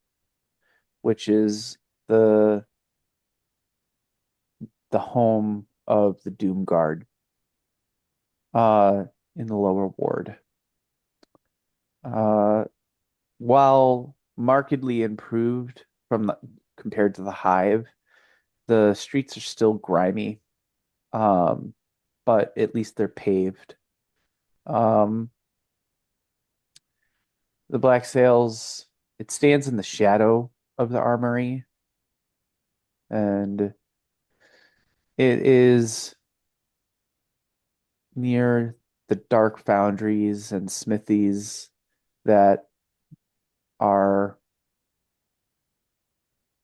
which is the the home of the Doomguard, uh, in the lower ward. Uh, while markedly improved compared to the Hive, the streets are still grimy. Um, but at least they're paved. Um, the Black Sails, it stands in the shadow of the armory, and it is near the dark foundries and smithies that are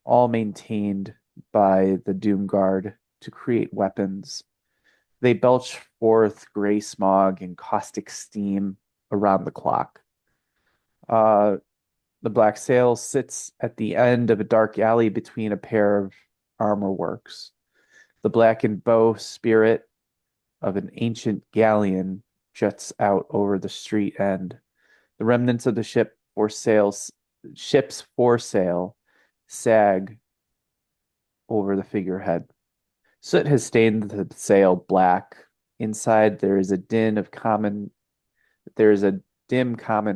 all maintained by the Doomguard to create weapons. They belch forth gray smog and caustic steam around the clock. Uh, the Black Sail sits at the end of a dark alley between a pair of armor works. The blackened bow spirit of an ancient galleon juts out over the street end. The remnants of the ship's foresail sag over the figurehead. Soot has stained the sail black. Inside there is a dim common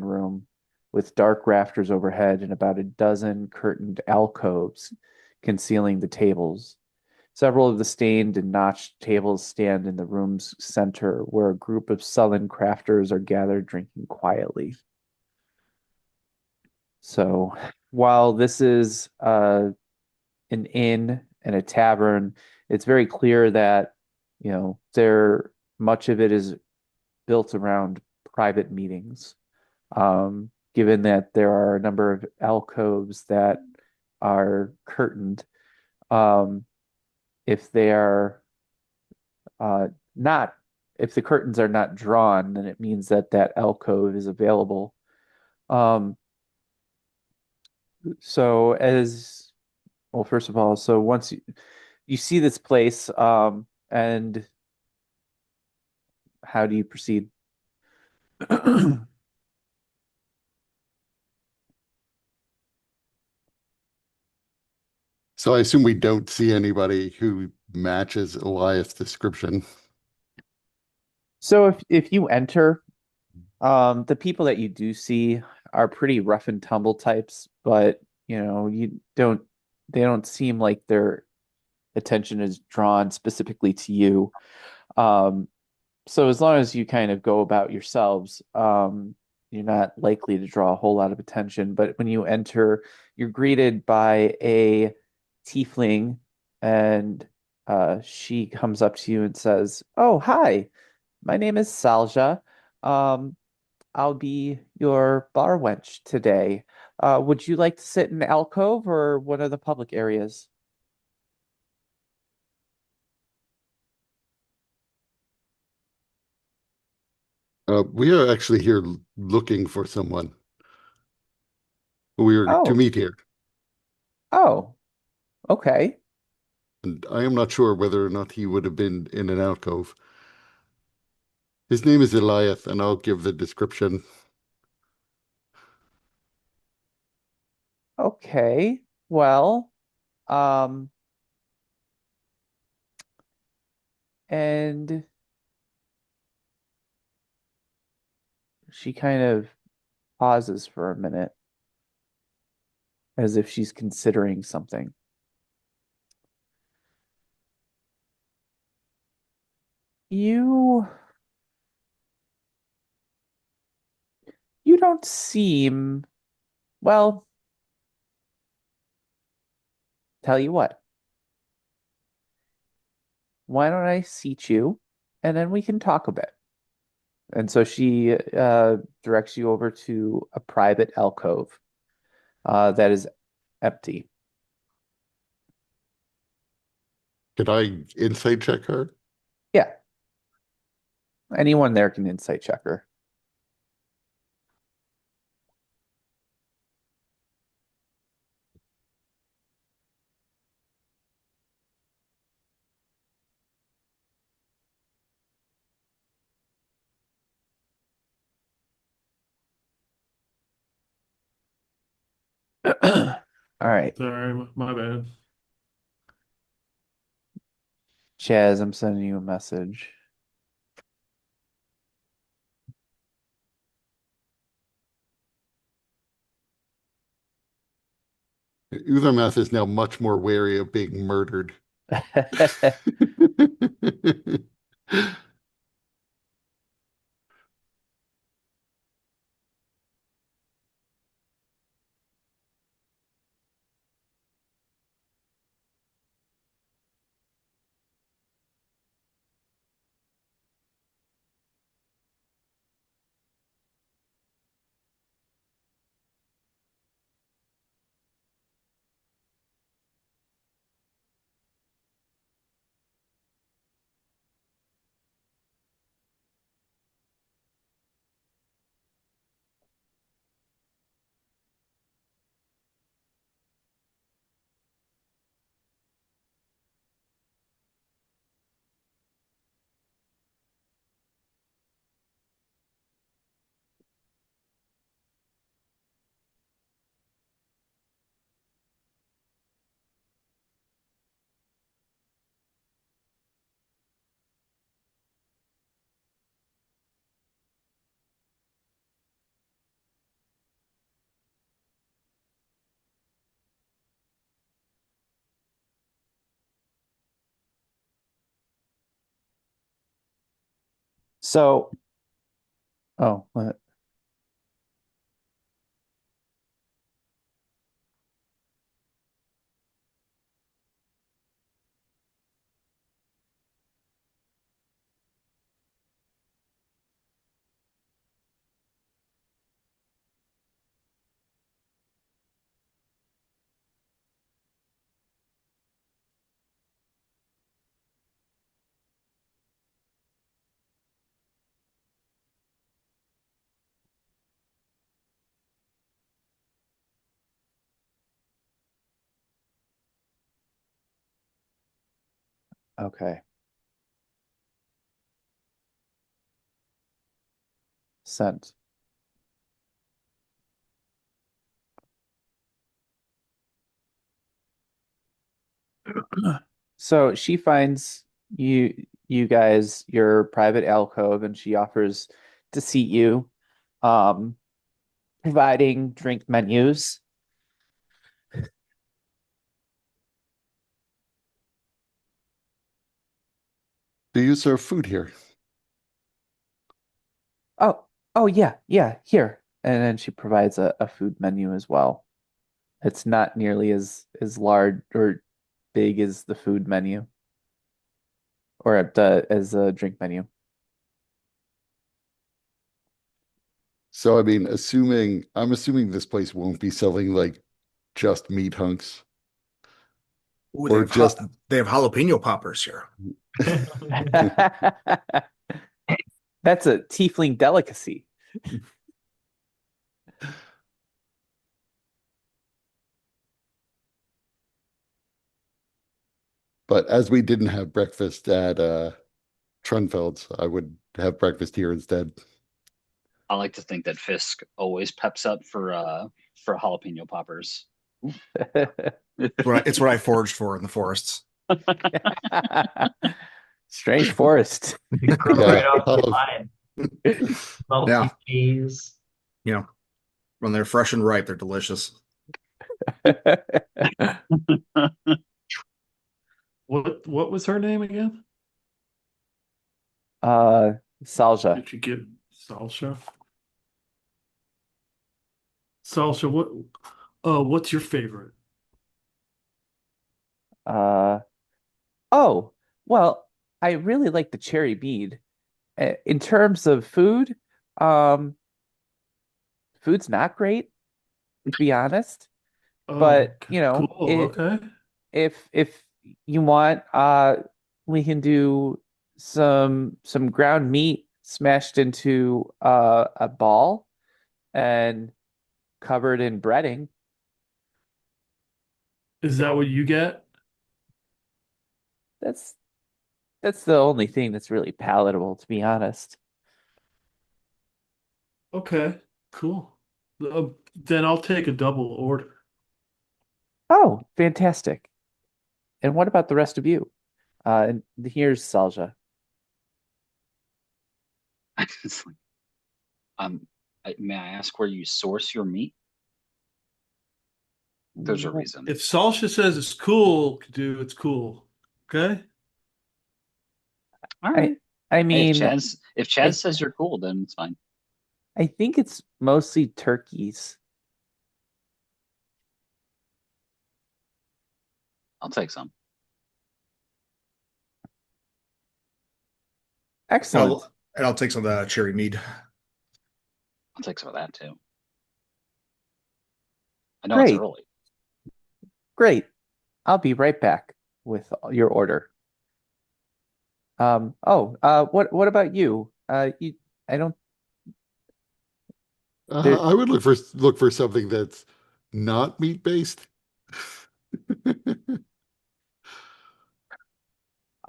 room with dark rafters overhead and about a dozen curtained alcoves concealing the tables. Several of the stained and notched tables stand in the room's center, where a group of sullen crafters are gathered drinking quietly. So, while this is an inn and a tavern, it's very clear that, there much of it is built around private meetings. Given that there are a number of alcoves that are curtained, um, if they are not, if the curtains are not drawn, then it means that that alcove is available. Um, so as well, first of all, so once you see this place, and how do you proceed? So I assume we don't see anybody who matches Eliath's description. So if you enter, the people that you do see are pretty rough and tumble types, but you don't they don't seem like their attention is drawn specifically to you. Um, so as long as you kind of go about yourselves, you're not likely to draw a whole lot of attention. But when you enter, you're greeted by a tiefling, and she comes up to you and says, "Oh, hi, my name is Salja. Um, I'll be your bar wench today. Would you like to sit in the alcove or one of the public areas?" We are actually here looking for someone. We are to Oh, meet here, oh, okay. and I am not sure whether or not he would have been in an alcove. His name is Eliath, and I'll give the description. Okay. Well, um, And she kind of pauses for a minute as if she's considering something. You you don't seem, well, tell you what. Why don't I seat you and then we can talk a bit. And so she directs you over to a private alcove that is empty. Could I insight check her? Yeah, anyone there can insight check her. All right, Sorry, my bad. Chaz, I'm sending you a message. Uthermeth is now much more wary of being murdered. So, oh, what? Okay. Sent. So she finds you guys your private alcove and she offers to seat you, um, providing drink menus. Do you serve food here? Oh, oh yeah, yeah, here. And then she provides a food menu as well. It's not nearly as large or big as the food menu or as a drink menu. So, I mean, I'm assuming this place won't be selling like just meat hunks Ooh, or just, they have jalapeno poppers here. That's a tiefling delicacy. but as we didn't have breakfast at Trunfeld's, I would have breakfast here instead. I like to think that Fisk always peps up for jalapeno poppers. It's what I foraged for in the forests. Strange forest. They grow Yeah, right off the I'll- line. Melty Yeah. cheese. You know, when they're fresh and ripe, they're delicious. What was her name again? Salja. Did you get Salsha? Salsha, what's your favorite? Uh, oh, well, I really like the cherry mead. In terms of food, um, food's not great, to be honest. Oh, But, you know, cool. Okay. if you want, we can do some ground meat smashed into a ball and covered in breading. Is that what you get? That's that's the only thing that's really palatable, to be honest. Okay, cool. Then I'll take a double order. Oh, fantastic. And what about the rest of you? And here's Salja. It's like, um, may I ask where you source your meat? There's a reason. If Salsha says it's cool, do it's cool. Okay? All I right. I Hey, if mean, Chaz I says you're cool, then it's fine. I think it's mostly turkeys. I'll take some. Excellent. I'll take some of that cherry mead. I'll take some of that too. I know it's Great. early. Great. I'll be right back with your order. What about you? I don't there I would look for something that's not meat based.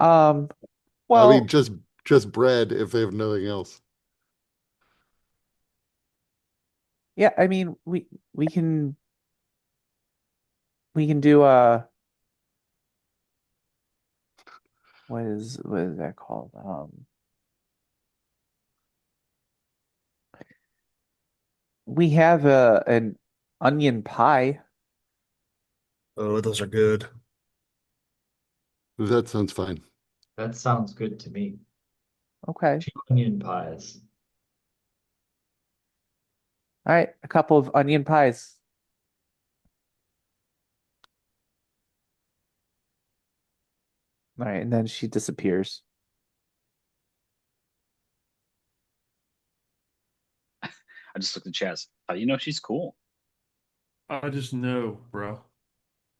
um I mean, well, just bread if they have nothing else. yeah, I mean we can we can do what is that called? We have an onion pie. Oh, those are good. That sounds fine. That sounds good to me. Okay. 2 onion pies. All right, a couple of onion pies. All right, and then she disappears. I just looked at Chaz. How do you know she's cool? I just know, bro.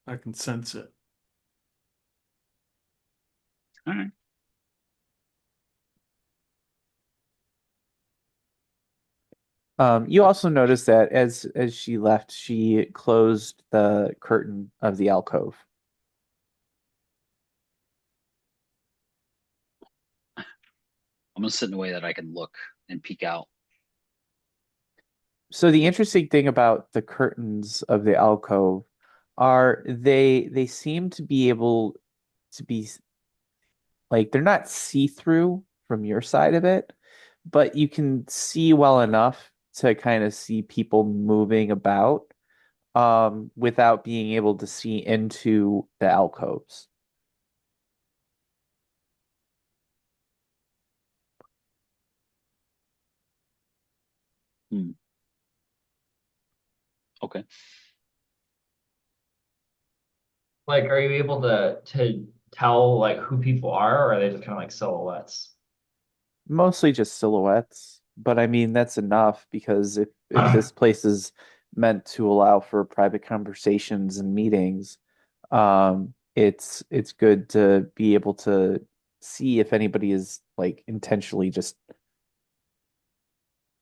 I can sense it. All right. You also notice that as she left, she closed the curtain of the alcove. I'm gonna sit in a way that I can look and peek out. So the interesting thing about the curtains of the alcove are they seem to be able to be like they're not see-through from your side of it, but you can see well enough to kind of see people moving about without being able to see into the alcoves. Hmm. Okay. Like, are you able to tell like who people are, or are they just kind of like silhouettes? Mostly just silhouettes, but I mean that's enough because if this place is meant to allow for private conversations and meetings, it's good to be able to see if anybody is like intentionally just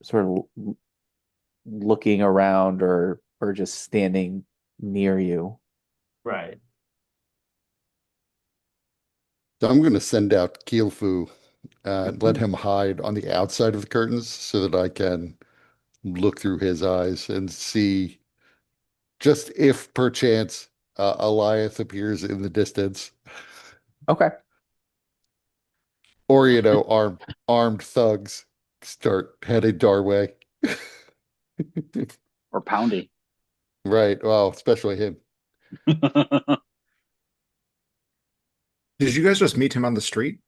sort of looking around or just standing near you. Right. So I'm going to send out Kielfu and let him hide on the outside of the curtains so that I can look through his eyes and see just if perchance Eliath appears in the distance. Okay. Or, armed thugs start headed our way. Or Poundy. Right. Well, especially him. Did you guys just meet him on the street?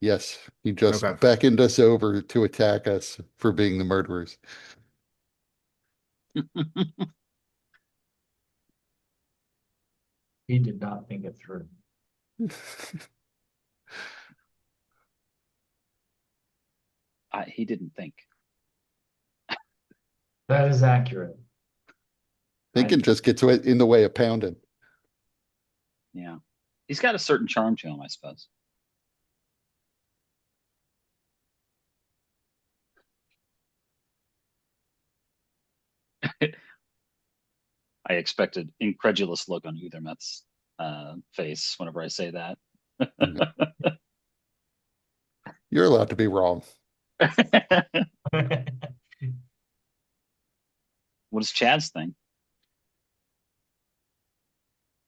Yes, he just Okay. beckoned us over to attack us for being the murderers. He did not think it through. He didn't think. That is accurate. Thinking just gets in the way of pounding. Yeah. He's got a certain charm to him, I suppose. I expected incredulous look on Uthermeth's face whenever I say that. You're allowed to be wrong. What does Chaz think?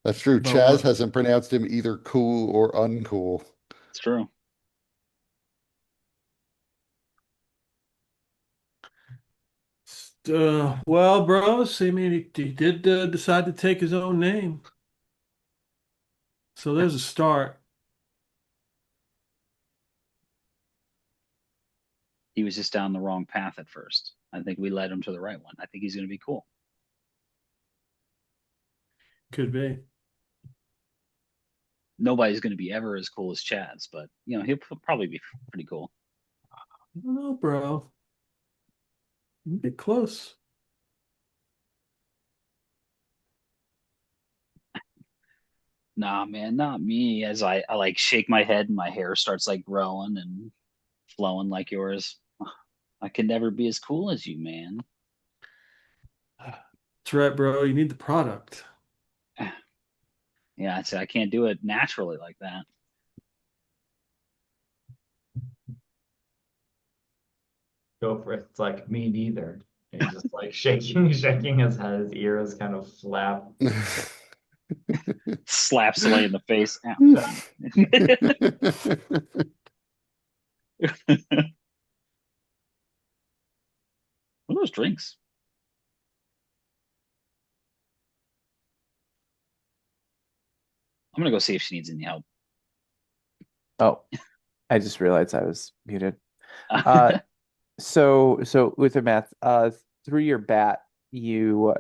That's true. About Chaz what? hasn't pronounced him either cool or uncool. It's true. Well, bros, I mean, he did decide to take his own name. So there's a start. He was just down the wrong path at first. I think we led him to the right one. I think he's going to be cool. Could be. Nobody's going to be ever as cool as Chaz, but he'll probably be pretty cool. I don't know, bro. You get close. Nah, man, not me. As I like shake my head and my hair starts like growing and flowing like yours. I can never be as cool as you, man. That's right, bro. You need the product. Yeah, I can't do it naturally like that. Go for it. It's like me neither. And he's just like shaking his head. His ears kind of flap. Slaps away in the face. Ow. What are those drinks? I'm gonna go see if she needs any help. Oh, I just realized I was muted. So with the math, through your bat, you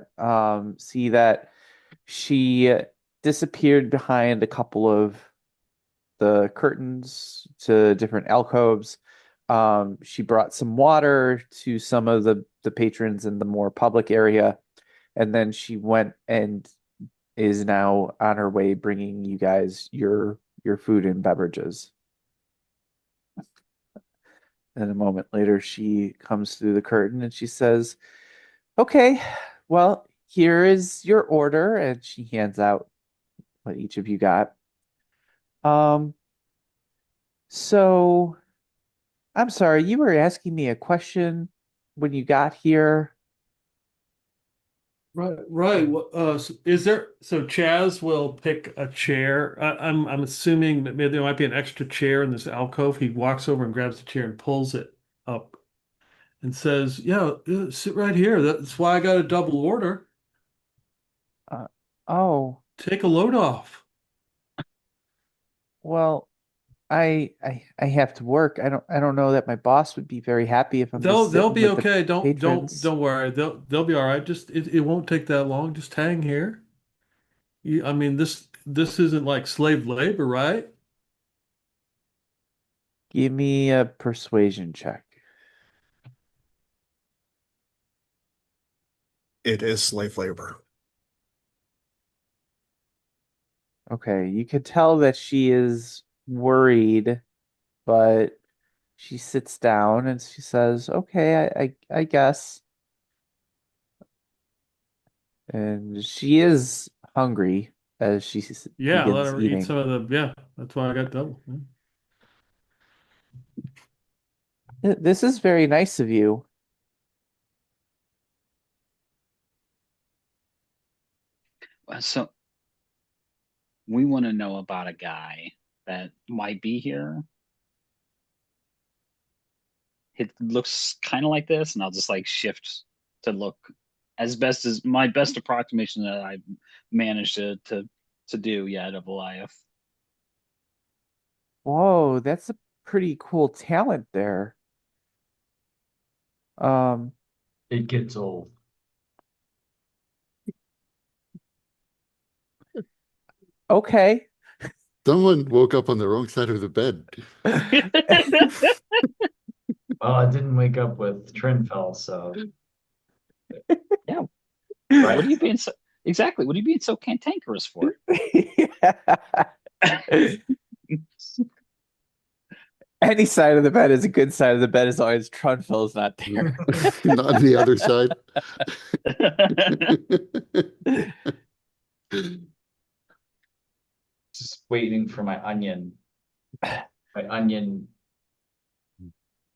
see that she disappeared behind a couple of the curtains to different alcoves. She brought some water to some of the patrons in the more public area, and then she went and is now on her way bringing you guys your food and beverages. And a moment later, she comes through the curtain and she says, "Okay, well, here is your order." And she hands out what each of you got. Um, so I'm sorry, you were asking me a question when you got here. Right, right. Is there? So Chaz will pick a chair. I'm assuming that maybe there might be an extra chair in this alcove. He walks over and grabs the chair and pulls it up and says, "Yeah, sit right here. That's why I got a double order. Uh, oh, Take a load off." well, I have to work. I don't know that my boss would be very happy if I'm just They'll sitting be with the okay. Don't patrons. worry. They'll be all right. Just it won't take that long. Just hang here. I mean this isn't like slave labor, right? Give me a persuasion check. It is slave labor. Okay, you could tell that she is worried, but she sits down and she says, "Okay, I guess." And she is hungry as she Yeah, let begins her eat eating. some of the. Yeah, that's why I got double. Yeah. This is very nice of you. So we want to know about a guy that might be here. it looks kind of like this, and I'll just like shift to look as best as my best approximation that I've managed to do yet of Eliath. Whoa, that's a pretty cool talent there. Um, It gets old. okay. Someone woke up on the wrong side of the bed. Well, I didn't wake up with Trinfell, so Yeah. right. What are you being so exactly? What are you being so cantankerous for? Any side of the bed is a good side of the bed as long as Trunfill's not there. Not on the other side. Just waiting for my onion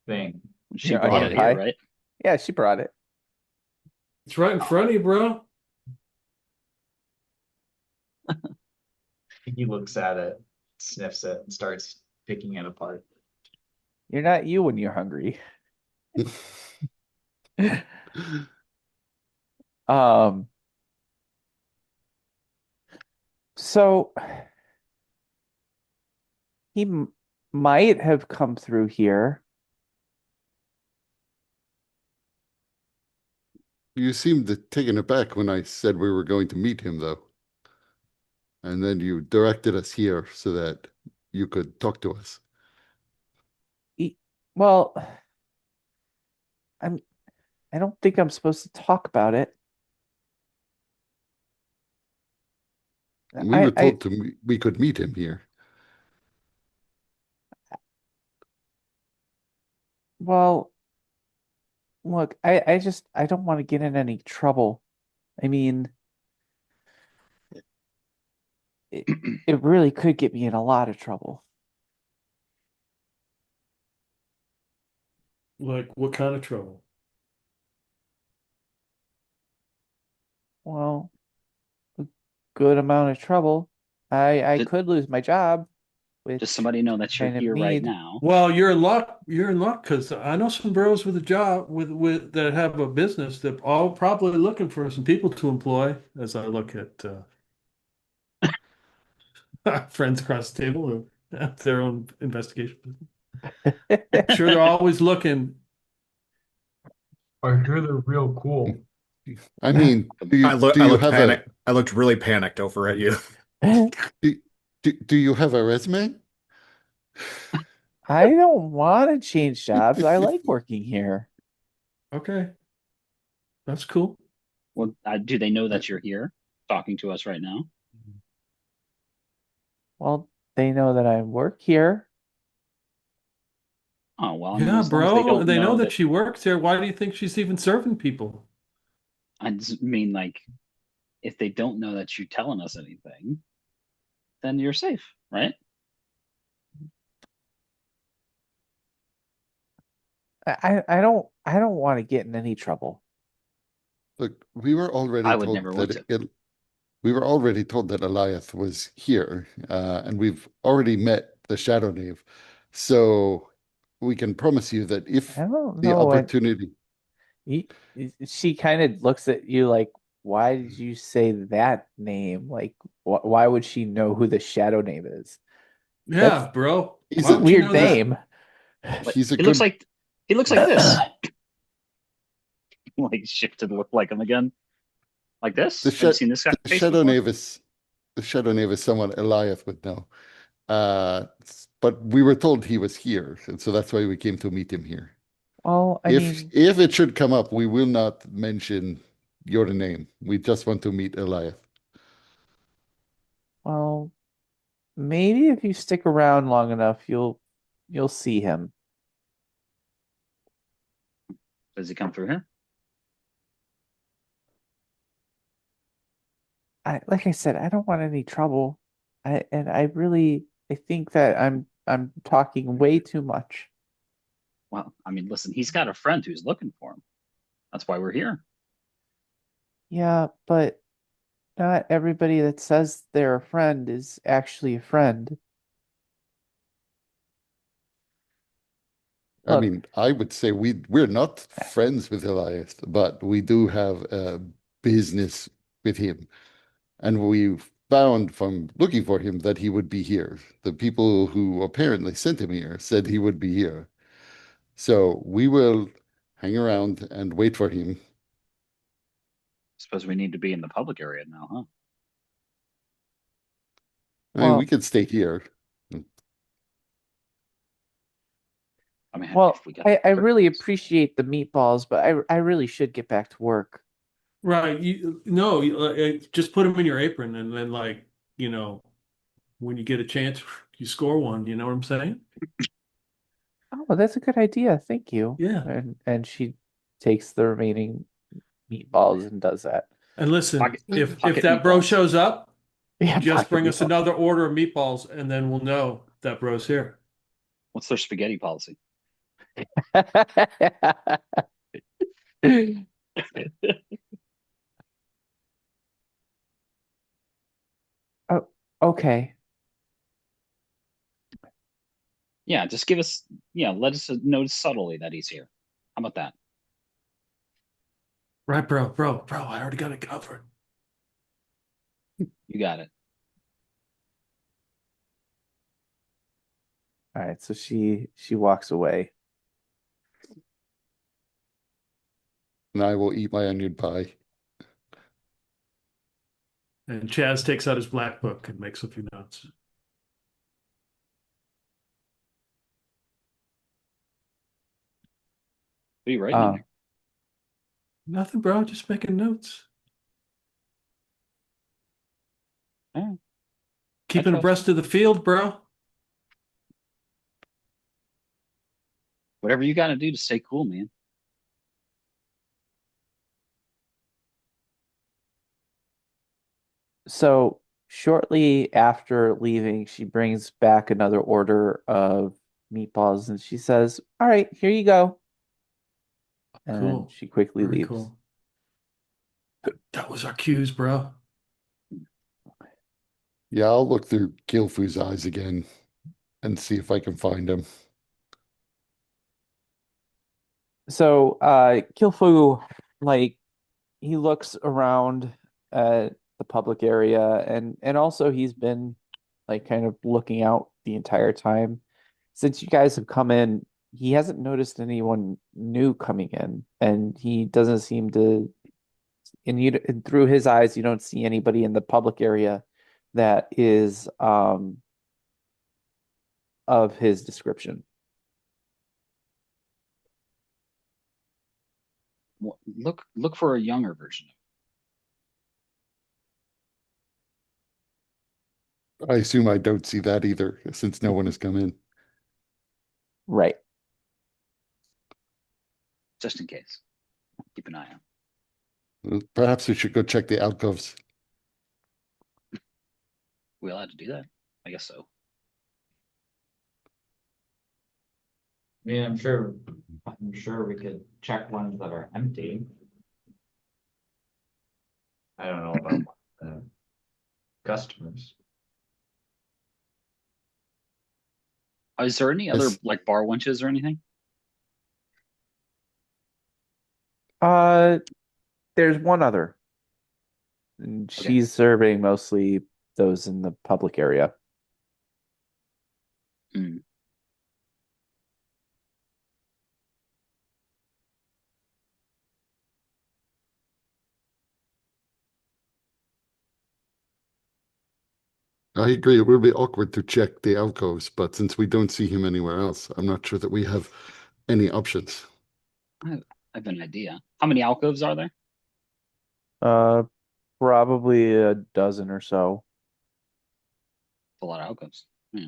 thing. She Your brought onion it pie? here, right? Yeah, she brought it. It's right in front of you, bro. He looks at it, sniffs it, and starts picking it apart. You're not you when you're hungry. Um, so he might have come through here. You seemed taken aback when I said we were going to meet him, though. And then you directed us here so that you could talk to us. Well, I'm I don't think I'm supposed to talk about it. We were told we could meet him here. Well, look, I don't want to get in any trouble. I mean, it really could get me in a lot of trouble. Like, what kind of trouble? Well, a good amount of trouble. I Did, could lose my job, does which somebody know that you're kind of here right need. now? Well, you're in luck. You're in luck because I know some bros with a job with that have a business that all probably looking for some people to employ. As I look at friends across the table who have their own investigation business. I'm sure they're always looking. I hear they're real cool. I mean, I do you looked have panicked. I looked really panicked over at you. do, do you have a resume? I don't want to change jobs. I like working here. Okay, that's cool. Well, do they know that you're here talking to us right now? Well, they know that I work here. Oh, well, I mean, Yeah, as long as they bro. don't They know know that that, she works there. Why do you think she's even serving people? I just mean like, if they don't know that you're telling us anything, then you're safe, right? I don't want to get in any trouble. Look, we were already I would told never want that to. we were already told that Eliath was here, and we've already met the Shadow Knave. So we can promise you that I if don't the know what opportunity, he, she kind of looks at you like, why did you say that name? Like, why would she know who the Shadow Knave is? That's Yeah, bro. he's Why a a would you weird know that? name. But he's a he looks good like this. Like shift to look like him again, like the, this. Have you sh seen this guy's the face Shadow before? Knave is the Shadow Knave is someone Eliath would know. But we were told he was here, and so that's why we came to meet him here. Well, I mean, If it should come up, we will not mention your name. We just want to meet Eliath. well, maybe if you stick around long enough, you'll see him. Does he come through here? Like I said, I don't want any trouble. I think that I'm talking way too much. Well, I mean, listen, he's got a friend who's looking for him. That's why we're here. Yeah, but not everybody that says they're a friend is actually a friend. I Look, mean, I would say we're not friends with Elias, but we do have a business with him. And we found from looking for him that he would be here. The people who apparently sent him here said he would be here. So we will hang around and wait for him. Suppose we need to be in the public area now, huh? I mean, we well, could stay here. I mean, well, if we got I really curtains. appreciate the meatballs, but I really should get back to work. Right. No, just put them in your apron and then like, you know, when you get a chance, you score one. You know what I'm saying? Oh, that's a good idea. Thank you. Yeah. And she takes the remaining meatballs and does that. And listen, Pocket, if pocket that bro meatballs. shows up, Yeah, just pocket bring us meatballs. another order of meatballs and then we'll know that bro's here. What's their spaghetti policy? Oh, okay. Yeah, just give us, let us know subtly that he's here. How about that? Right, bro, I already got it covered. You got it. All right, so she walks away. And I will eat my onion pie. And Chaz takes out his black book and makes a few notes. What are you writing in Um, there? Nothing, bro, just making notes. Oh, I Keeping trust abreast you. of the field, bro. Whatever you got to do to stay cool, man. so shortly after leaving, she brings back another order of meatballs and she says, "All right, here you go." And Cool. she quickly Very leaves. cool. That was our cues, bro. Yeah, I'll look through Gilfu's eyes again and see if I can find him. So, Kilfu, like, he looks around at the public area and also he's been like kind of looking out the entire time. Since you guys have come in, he hasn't noticed anyone new coming in, and he doesn't seem to, and through his eyes, you don't see anybody in the public area that is of his description. Look for a younger version. I assume I don't see that either, since no one has come in. Right. Just in case. Keep an eye out. Perhaps we should go check the alcoves. We allowed to do that? I guess so. I mean, I'm sure we could check ones that are empty. I don't know about the customers. Is there any other Yes. like bar wenches or anything? Uh, there's one other, and Okay. she's serving mostly those in the public area. Hmm. I agree. It will be awkward to check the alcoves, but since we don't see him anywhere else, I'm not sure that we have any options. I have an idea. How many alcoves are there? Uh, Probably a dozen or so. A lot of alcoves. Hmm.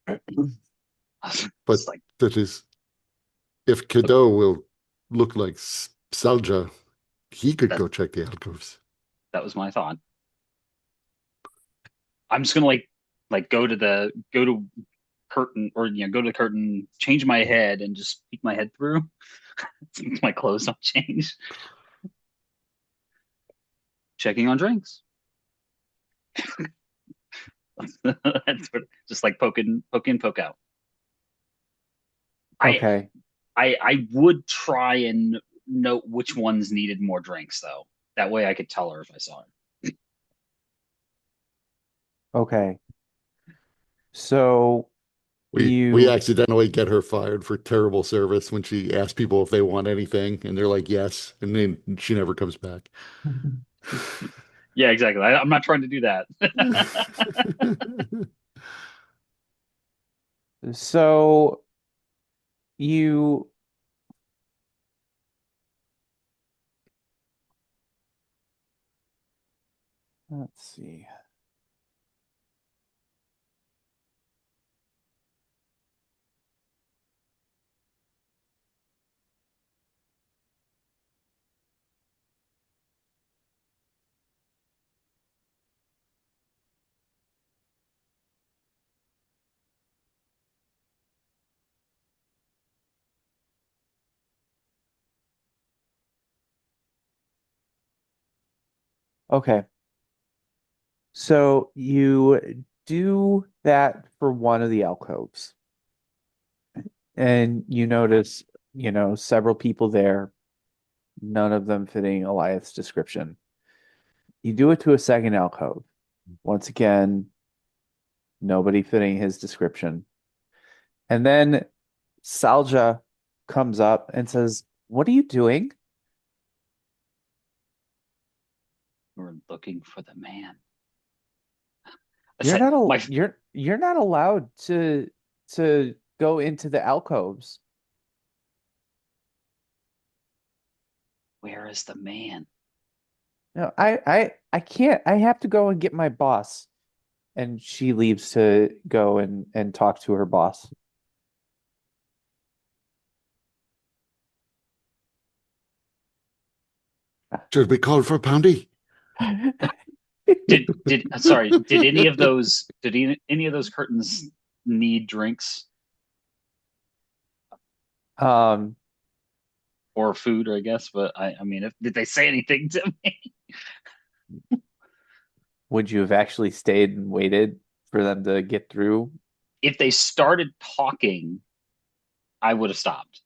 But It's like that is, if Cadeau will look like Salja, he could that go check the alcoves. that was my thought. I'm just gonna go to curtain or go to the curtain, change my head and just peek my head through. My clothes don't change. Checking on drinks. Just like poke in, poke out. I Okay. I would try and note which ones needed more drinks though. That way I could tell her if I saw her. Okay. So We you accidentally get her fired for terrible service when she asks people if they want anything, and they're like, yes, and then she never comes back. Yeah, exactly. I'm not trying to do that. so you let's see. Okay. So you do that for one of the alcoves, and you notice, several people there, none of them fitting Eliath's description. You do it to a second alcove. Once again, nobody fitting his description. And then Salja comes up and says, "What are you doing?" We're looking for the man. You're not My you're not allowed to go into the alcoves. Where is the man? No, I can't. I have to go and get my boss. And she leaves to go and talk to her boss. Should we call for Poundy? Did sorry, did any of those curtains need drinks Um, or food, I guess, but I mean did they say anything to me? would you have actually stayed and waited for them to get through? If they started talking, I would have stopped.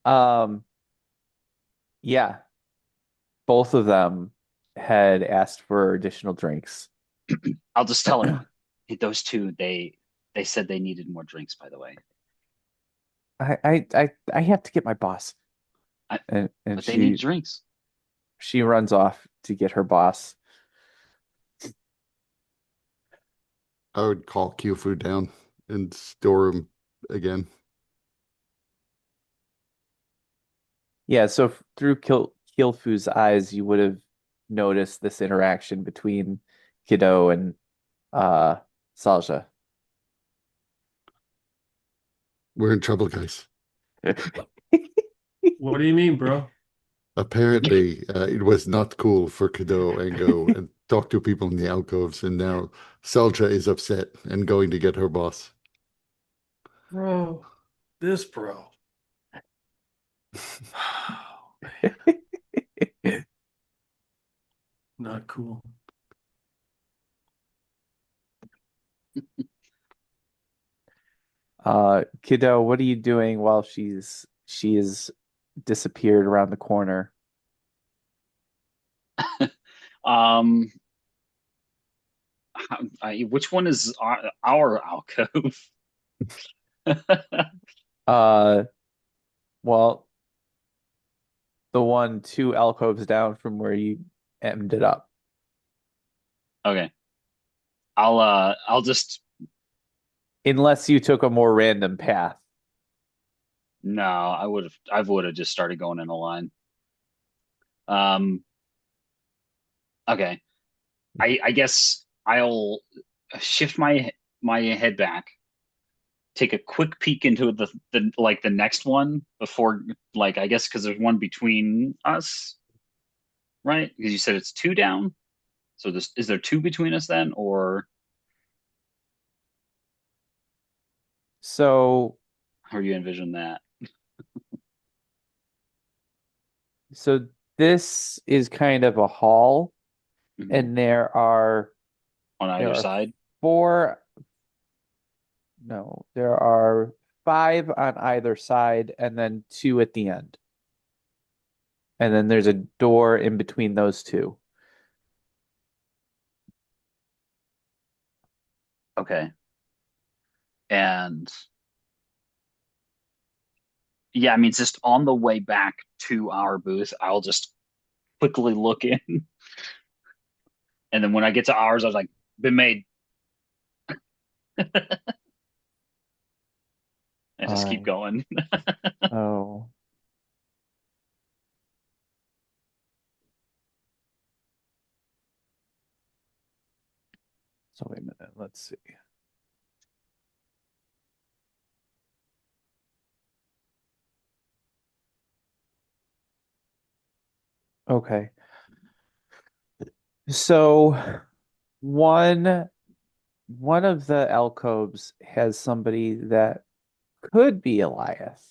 Um, yeah, both of them had asked for additional drinks. I'll just tell her those two they said they needed more drinks, by the way. I have to get my boss. I, And but they need drinks. she runs off to get her boss. I would call Q food down and store him again. Yeah, so through Kilfu's eyes, you would have noticed this interaction between Kiddo and uh Salja. We're in trouble, guys. What do you mean, bro? Apparently, it was not cool for Kado and go and talk to people in the alcoves, and now Selja is upset and going to get her boss. Bro, this bro. Not cool. Kiddo, what are you doing while she is disappeared around the corner? Um, which one is our alcove? Uh, well, the one two alcoves down from where you ended up. Okay. I'll just Unless you took a more random path. no, I would have just started going in a line. Um, okay. I guess I'll shift my head back, take a quick peek into the like the next one before like I guess because there's one between us, right? Because you said it's two down. So this is there two between us then, or So how do you envision that? so this is kind of a hall, and there are On either side. four. No, there are five on either side, and then two at the end. And then there's a door in between those two. Okay. And yeah, I mean, it's just on the way back to our booth, I'll just quickly look in. And then when I get to ours, I was like, been made. And All just keep right. going. Oh. So wait a minute. Let's see. Okay. So one of the alcoves has somebody that could be Eliath,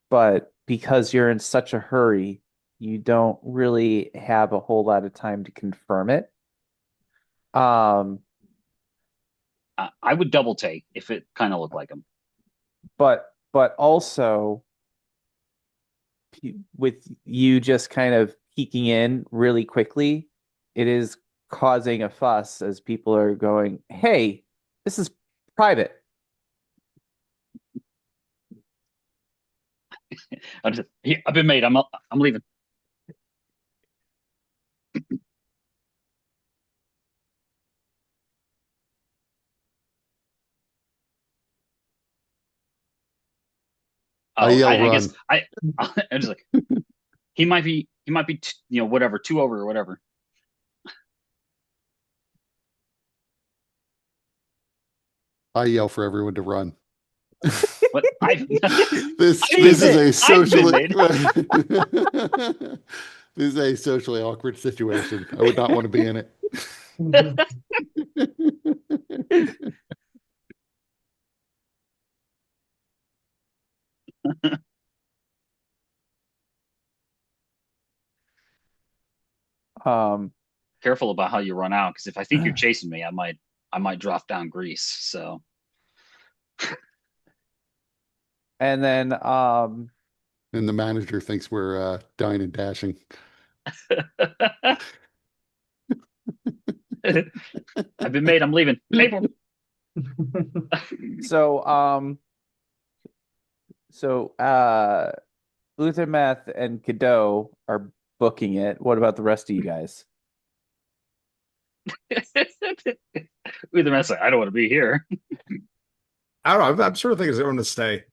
but because you're in such a hurry, you don't really have a whole lot of time to confirm it. Um, I would double take if it kind of looked like him. but also with you just kind of peeking in really quickly, it is causing a fuss as people are going, "Hey, this is private." I've been made. I'm leaving. I Oh, yell I guess run. I'm just like he might be whatever, two over or whatever. I yell for everyone to run. But I This I is a I've been socially made. this is a socially awkward situation. I would not want to be in it. Um, Careful about how you run out, because if I think you're chasing me, I might drop down grease. So and then And the manager thinks we're dying and dashing. I've been made. I'm leaving. Paper. so so Uthermeth and Cadeau are booking it. What about the rest of you guys? Either mess. I don't want to be here. I don't know. I'm sort of thinking I'm going to stay.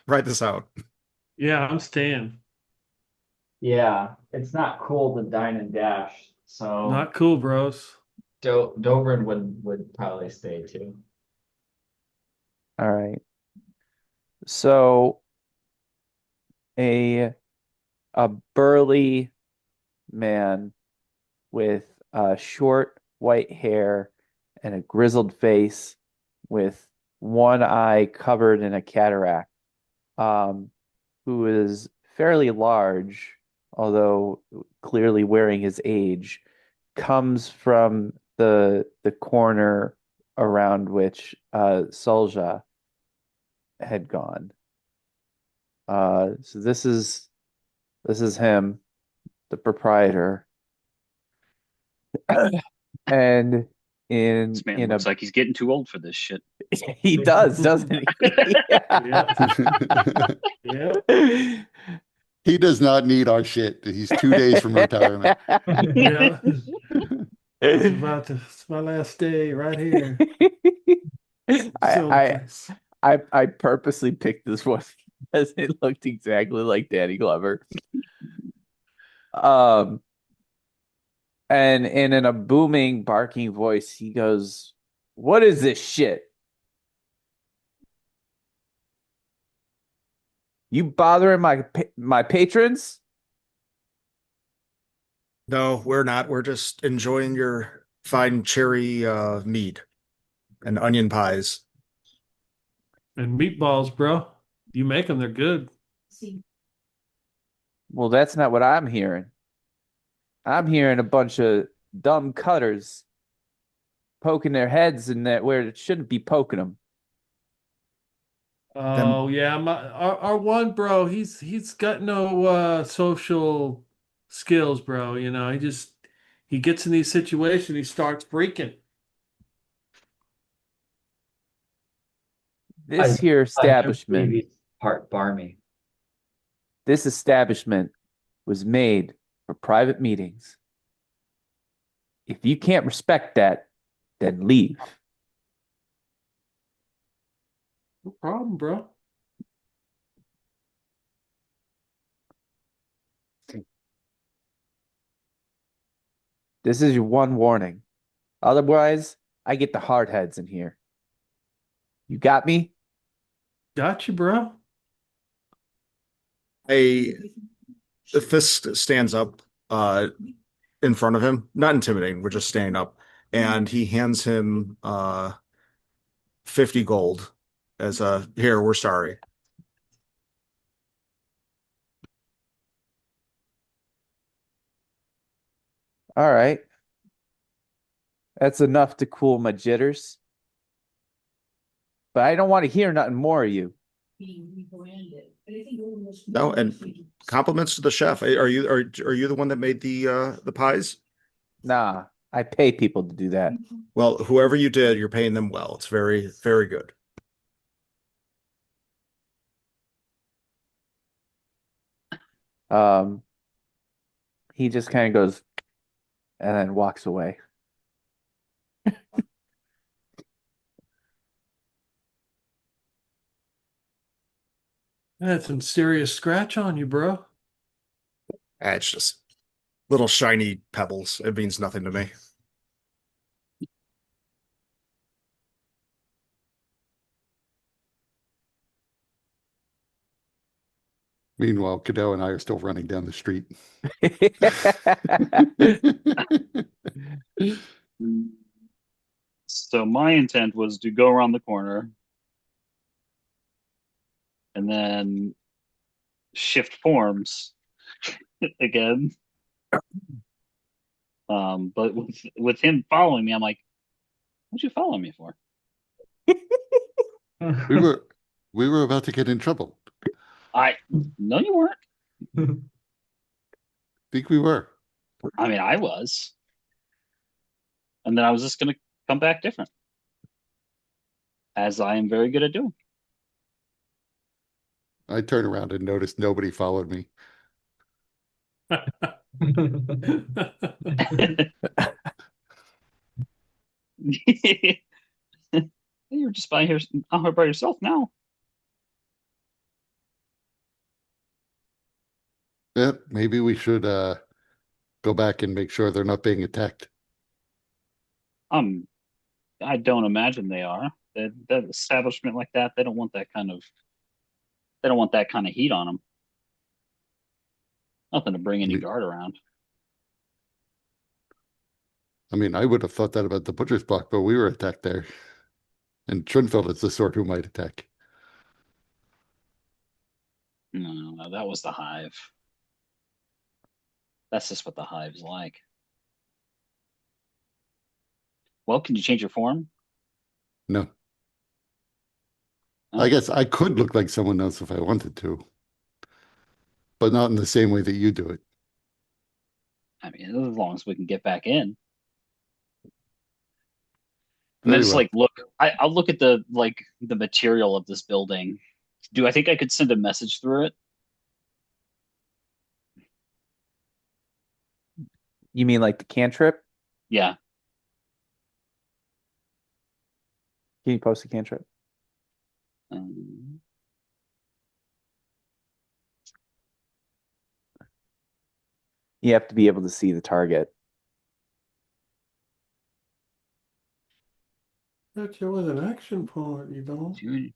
Write this out. Yeah, I'm staying. Yeah, it's not cool to dine and dash. So Not cool, bros. Dobrun would probably stay too. All right. So a a burly man with short white hair and a grizzled face with one eye covered in a cataract, um, who is fairly large, although clearly wearing his age, comes from the corner around which Solja had gone. So this is him, the proprietor. And in This man in looks a like he's getting too old for this shit. he does, doesn't he? Yeah. He does not need our shit. He's 2 days from retirement. Yeah. It's my last day right here. I, Place. I purposely picked this one because it looked exactly like Danny Glover. Um, and in a booming, barking voice, he goes, "What is this shit? You bothering my patrons?" No, we're not. We're just enjoying your fine cherry mead and onion pies. And meatballs, bro. You make them, they're good. Well, that's not what I'm hearing. I'm hearing a bunch of dumb cutters poking their heads in that where it shouldn't be poking them. Oh yeah, our one bro, he's got no social skills, bro. You know, he gets in these situations, he starts freaking. This here I do believe establishment, he's part barmy. this establishment was made for private meetings. If you can't respect that, then leave. No problem, bro. This is your one warning. Otherwise, I get the hard heads in here. You got me? Got you, bro. A fist stands up in front of him, not intimidating, we're just standing up, and he hands him 50 gold as a here, we're sorry. All right. That's enough to cool my jitters. But I don't want to hear nothing more of you. No, and compliments to the chef. Are you the one that made the pies? Nah, I pay people to do that. Well, whoever you did, you're paying them well. It's very, very good. Um, he just kind of goes and then walks away. I had some serious scratch on you, bro. It's just little shiny pebbles. It means nothing to me. Meanwhile, Cadeau and I are still running down the street. So my intent was to go around the corner and then shift forms again. But with him following me, I'm like, what'd you follow me for? We were about to get in trouble. No, you weren't. Think we were. I mean, I was. And then I was just gonna come back different. As I am very good at doing. I turned around and noticed nobody followed me. You're just by here out here by yourself now. Yeah, maybe we should go back and make sure they're not being attacked. I don't imagine they are. That establishment like that, they don't want that kind of heat on them. Nothing to bring any guard around. I mean, I would have thought that about the butcher's block, but we were attacked there. And Trinfeld is the sort who might attack. No, that was the hive. That's just what the hive's like. Well, can you change your form? No. Oh, I guess I could look like someone else if I wanted to, but not in the same way that you do it. I mean, as long as we can get back in. And then Very it's well. like, look, I'll look at the material of this building. Do I think I could send a message through it? You mean like the cantrip? Yeah. Can you post a cantrip? Um, You have to be able to see the target. That's with an action point, you don't. you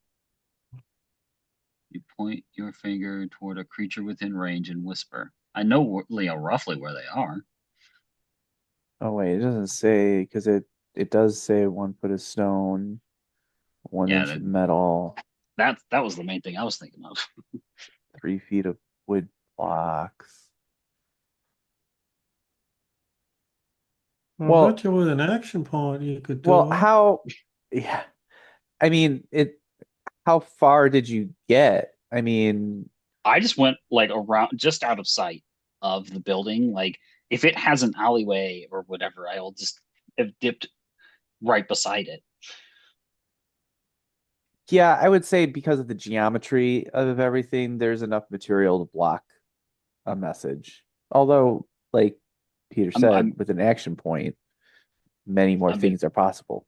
point your finger toward a creature within range and whisper. I know, Leo, roughly where they are. Oh wait, it doesn't say because it does say 1 foot of stone, 1 inch of metal, That was the main thing I was thinking of. 3 feet of wood blocks. I Well, bet you with an action point you could well, do it. how, yeah, I mean, how far did you get? I mean, I just went like around, just out of sight of the building. Like if it has an alleyway or whatever, I'll just have dipped right beside it. yeah, I would say because of the geometry of everything, there's enough material to block a message. Although, like Peter I'm, said, I'm, with an action point, many more I mean, things are possible.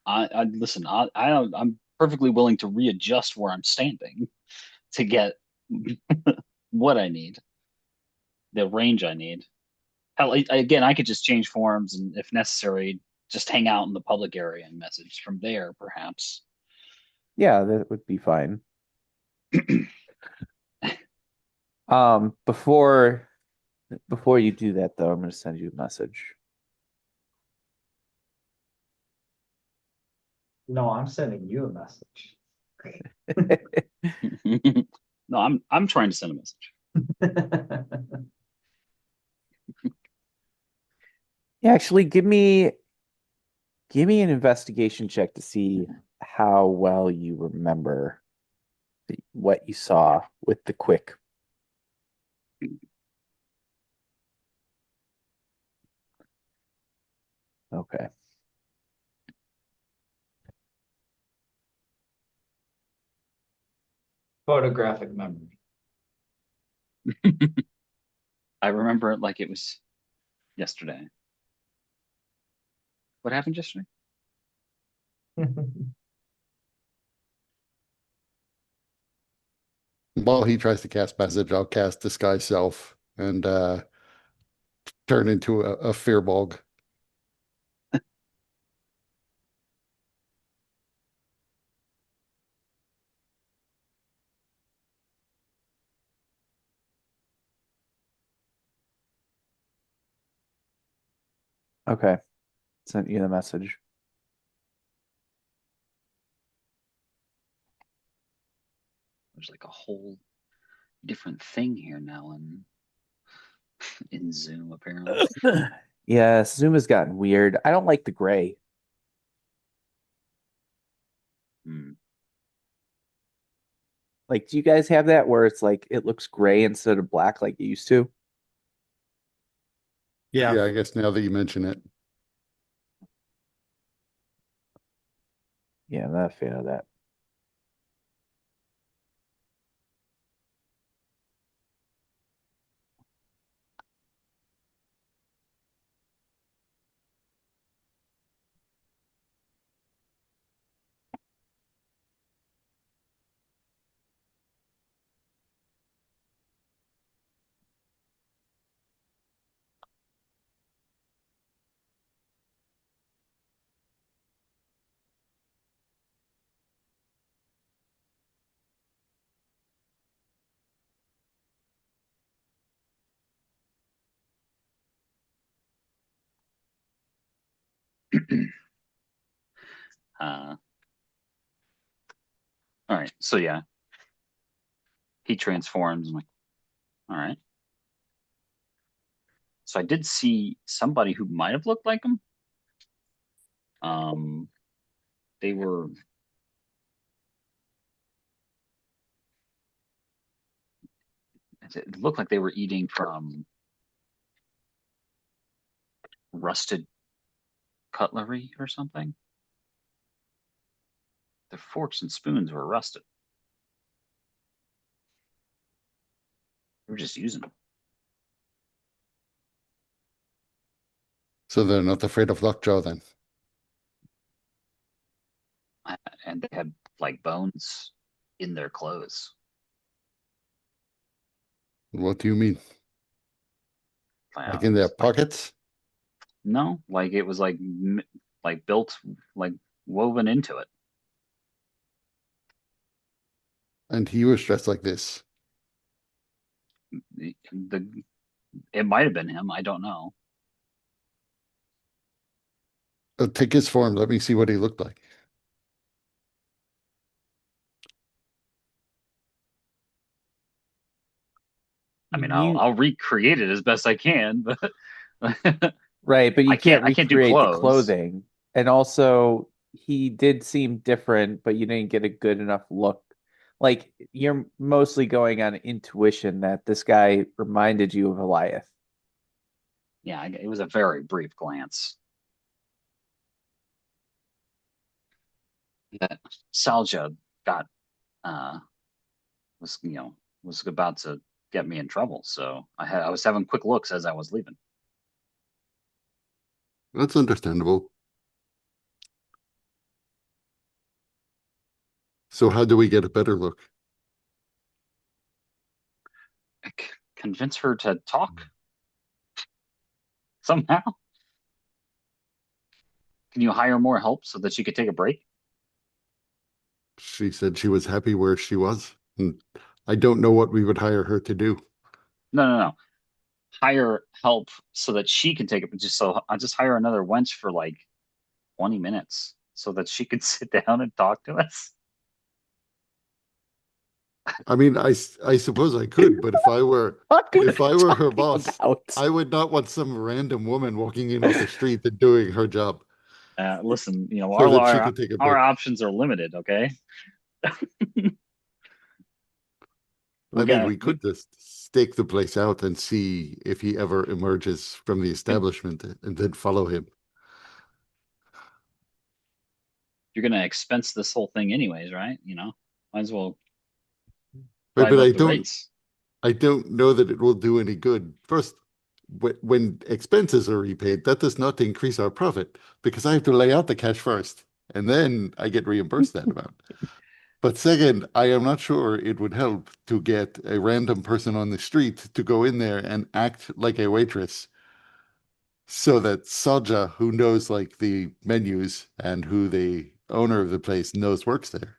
I listen. I'm perfectly willing to readjust where I'm standing to get what I need, the range I need. Hell, again, I could just change forms and, if necessary, just hang out in the public area and message from there, perhaps. Yeah, that would be fine. Before you do that though, I'm going to send you a message. No, I'm sending you a message. No, I'm trying to send a message. Actually, give me an investigation check to see how well you remember what you saw with the quick. Okay. Photographic memory. I remember it like it was yesterday. What happened yesterday? While he tries to cast message, I'll cast disguise self and turn into a fearbog. Okay. Sent you the message. There's like a whole different thing here now in Zoom, apparently. Yeah, Zoom has gotten weird. I don't like the gray. Hmm. Like, do you guys have that where it's like it looks gray instead of black like it used to? Yeah. Yeah, I guess now that you mention it. Yeah, I'm not a fan of that. uh, all right. So yeah, he transforms. I'm like, all right. So I did see somebody who might have looked like him. Um, they were it looked like they were eating from rusted cutlery or something. Their forks and spoons were rusted. They were just using them. So they're not afraid of Lockjaw then. And they had like bones in their clothes. What do you mean? Like in their It's like pockets? no, like it was like built, like woven into it. And he was dressed like this. The it might have been him. I don't know. Take his form. Let me see what he looked like. I mean, You I'll recreate it as best I can, but Right, but you can't I can't do recreate the clothes. clothing. And also, he did seem different, but you didn't get a good enough look. Like, you're mostly going on intuition that this guy reminded you of Eliath. Yeah, it was a very brief glance. That Salja got uh was was about to get me in trouble, so I was having quick looks as I was leaving. That's understandable. So how do we get a better look? Convince her to talk somehow. Can you hire more help so that she could take a break? She said she was happy where she was. And I don't know what we would hire her to do. No, no, no. Hire help so that she can take it. Just so I'll just hire another wench for like 20 minutes so that she could sit down and talk to us. I mean, I suppose I could, but What are if I you were her talking boss, about? I would not want some random woman walking in off the street and doing her job Listen, so that she could take a our break. options are limited. Okay, I we mean, got we could just stake the place out and see if he ever emerges from the establishment and then follow him. you're gonna expense this whole thing anyways, right? Might as well Right, drive but up the rates. I don't know that it will do any good. First, when expenses are repaid, that does not increase our profit because I have to lay out the cash first, and then I get reimbursed that amount. But second, I am not sure it would help to get a random person on the street to go in there and act like a waitress so that Saja, who knows like the menus and who the owner of the place knows works there,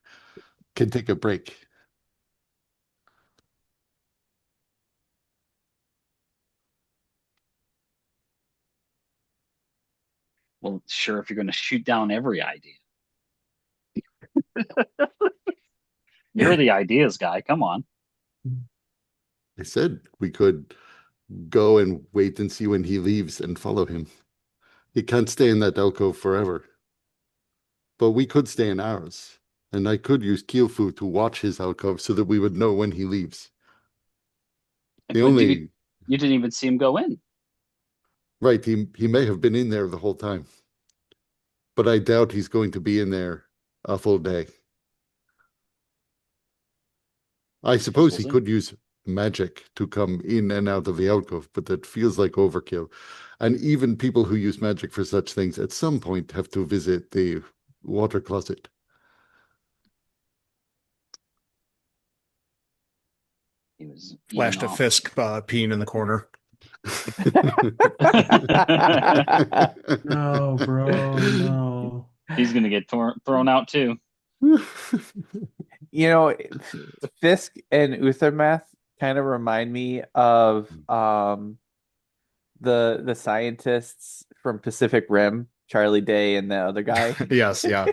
can take a break. Well, sure, if you're gonna shoot down every idea, you're the ideas guy. Come on. I said we could go and wait and see when he leaves and follow him. He can't stay in that alcove forever. But we could stay in ours, and I could use Keelfu to watch his alcove so that we would know when he leaves. The But only you didn't even see him go in. right, he may have been in there the whole time, but I doubt he's going to be in there a full day. I Guess suppose we'll he see. could use magic to come in and out of the alcove, but that feels like overkill. And even people who use magic for such things at some point have to visit the water closet. He was eating Flashed a off. Fisk peeing in the corner. No, bro, no. He's gonna get thrown out too. You know, Fisk and Uthermeth kind of remind me of the scientists from Pacific Rim, Charlie Day and the other guy. Yes, yeah.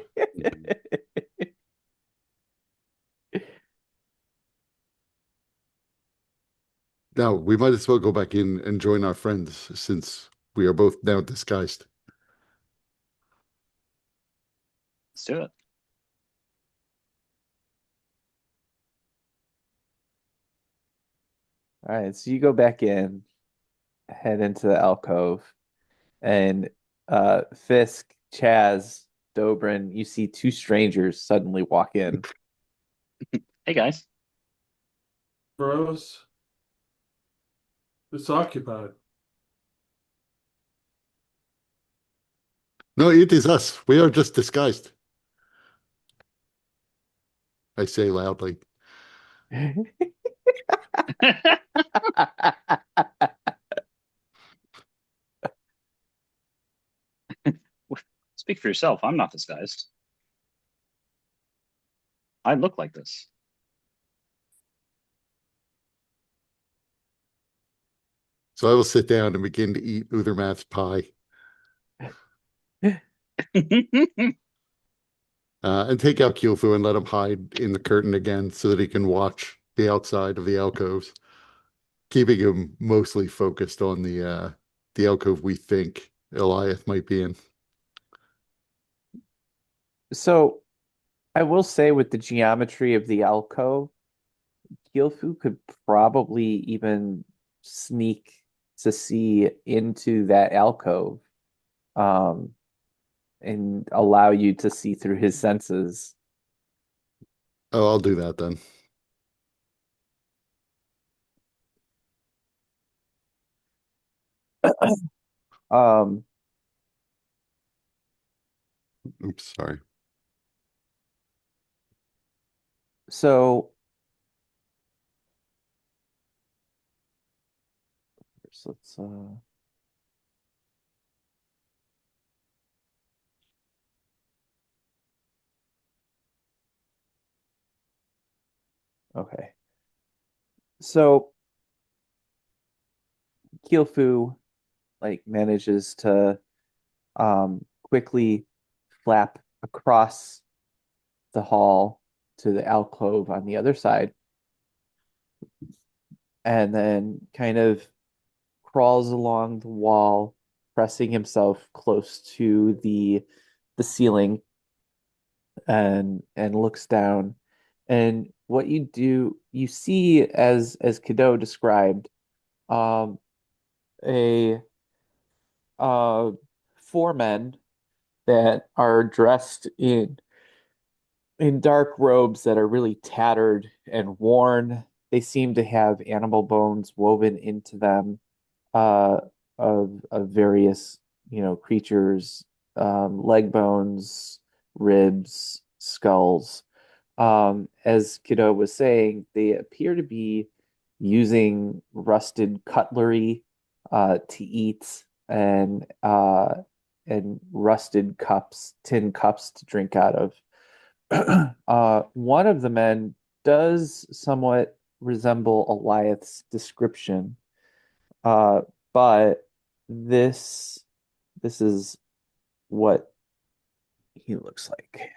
Now, we might as well go back in and join our friends since we are both now disguised. Let's do it. All right, so you go back in, head into the alcove, and Fisk, Chaz, Dobrun, you see two strangers suddenly walk in. Hey guys. Bros, it's occupied. No, it is us. We are just disguised. I say loudly. Speak for yourself. I'm not disguised. I look like this. So I will sit down and begin to eat Uthermath's pie and take out Keelfu and let him hide in the curtain again so that he can watch the outside of the alcoves, keeping him mostly focused on the alcove we think Eliath might be in. So I will say with the geometry of the alcove, Gilfu could probably even sneak to see into that alcove, um, and allow you to see through his senses. Oh, I'll do that then. Um, Oops, sorry. so first let's okay. So Gilfu like manages to quickly flap across the hall to the alcove on the other side, and then kind of crawls along the wall, pressing himself close to the ceiling, and looks down. And what you do, you see as Kido described, um, a four men that are dressed in dark robes that are really tattered and worn. They seem to have animal bones woven into them, uh, of various, creatures, leg bones, ribs, skulls. As Kido was saying, they appear to be using rusted cutlery to eat, and rusted cups, tin cups to drink out of. One of the men does somewhat resemble Eliath's description, uh, but this this is what he looks like.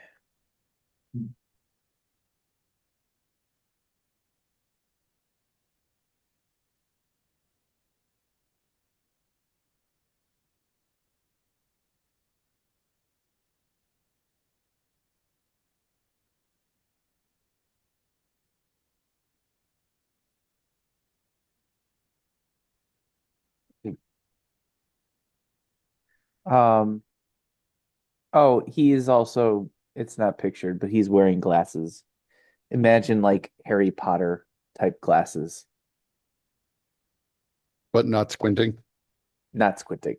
Um, oh, he is also, it's not pictured, but he's wearing glasses. Imagine like Harry Potter type glasses, But not squinting. not squinting.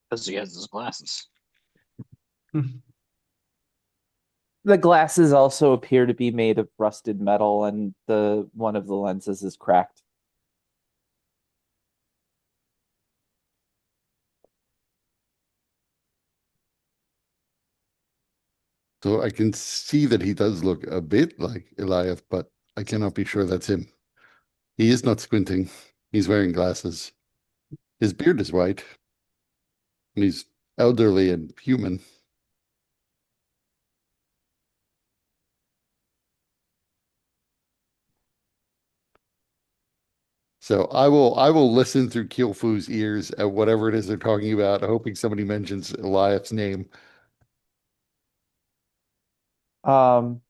Because he has his glasses. The glasses also appear to be made of rusted metal, and the one of the lenses is cracked. So I can see that he does look a bit like Eliath, but I cannot be sure that's him. He is not squinting. He's wearing glasses. His beard is white, and he's elderly and human. So I will listen through Kilfu's ears at whatever it is they're talking about, hoping somebody mentions Eliath's name. Um,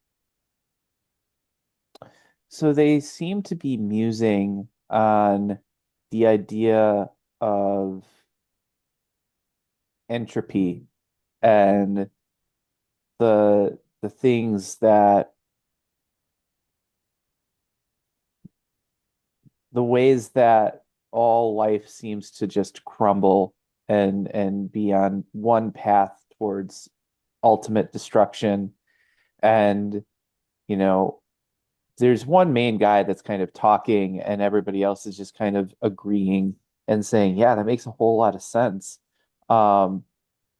so they seem to be musing on the idea of entropy and the things that the ways that all life seems to just crumble and be on one path towards ultimate destruction. And you know there's one main guy that's kind of talking, and everybody else is just kind of agreeing and saying, yeah, that makes a whole lot of sense. um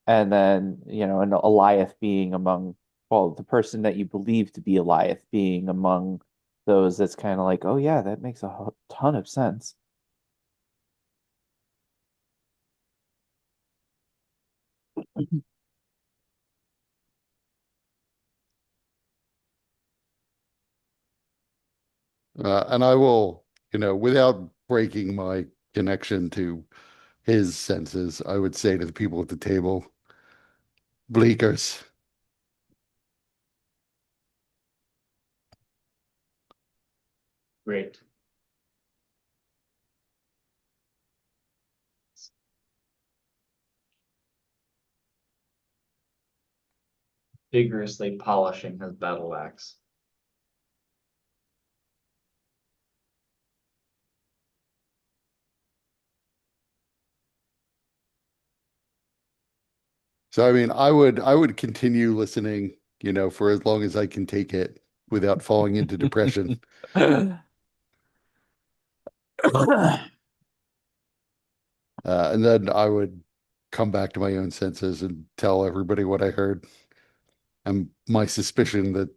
and then, and Eliath being among, well, the person that you believe to be Eliath being among those that's kind of like, oh yeah, that makes a ton of sense. And I will, without breaking my connection to his senses, I would say to the people at the table, Bleakers. Great. Vigorously polishing his battle axe. So I mean, I would continue listening, for as long as I can take it without falling into depression. And then I would come back to my own senses and tell everybody what I heard. And my suspicion that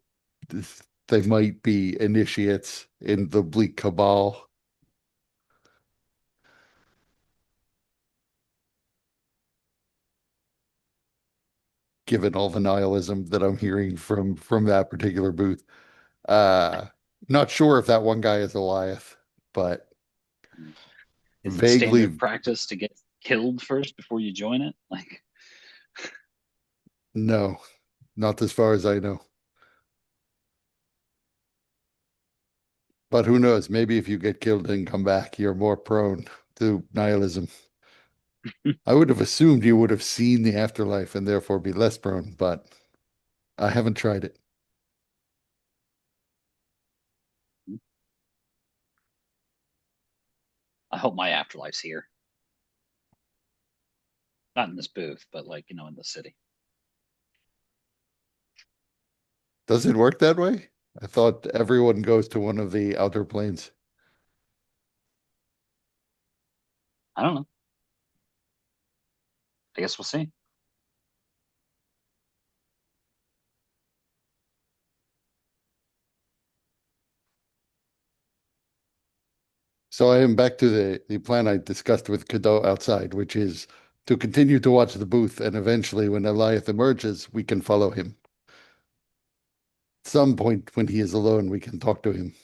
they might be initiates in the Bleak Cabal. Given all the nihilism that I'm hearing from that particular booth. Uh Not sure if that one guy is Eliath, but Is it standard vaguely practice to get killed first before you join it? Like, no, not as far as I know. But who knows? Maybe if you get killed and come back, you're more prone to nihilism. I would have assumed you would have seen the afterlife and therefore be less prone, but I haven't tried it. I hope my afterlife's here. Not in this booth, but like, in the city. Does it work that way? I thought everyone goes to one of the outer planes. I don't know. I guess we'll see. So I am back to the plan I discussed with Cadeau outside, which is to continue to watch the booth, and eventually, when Eliath emerges, we can follow him. At some point, when he is alone, we can talk to him.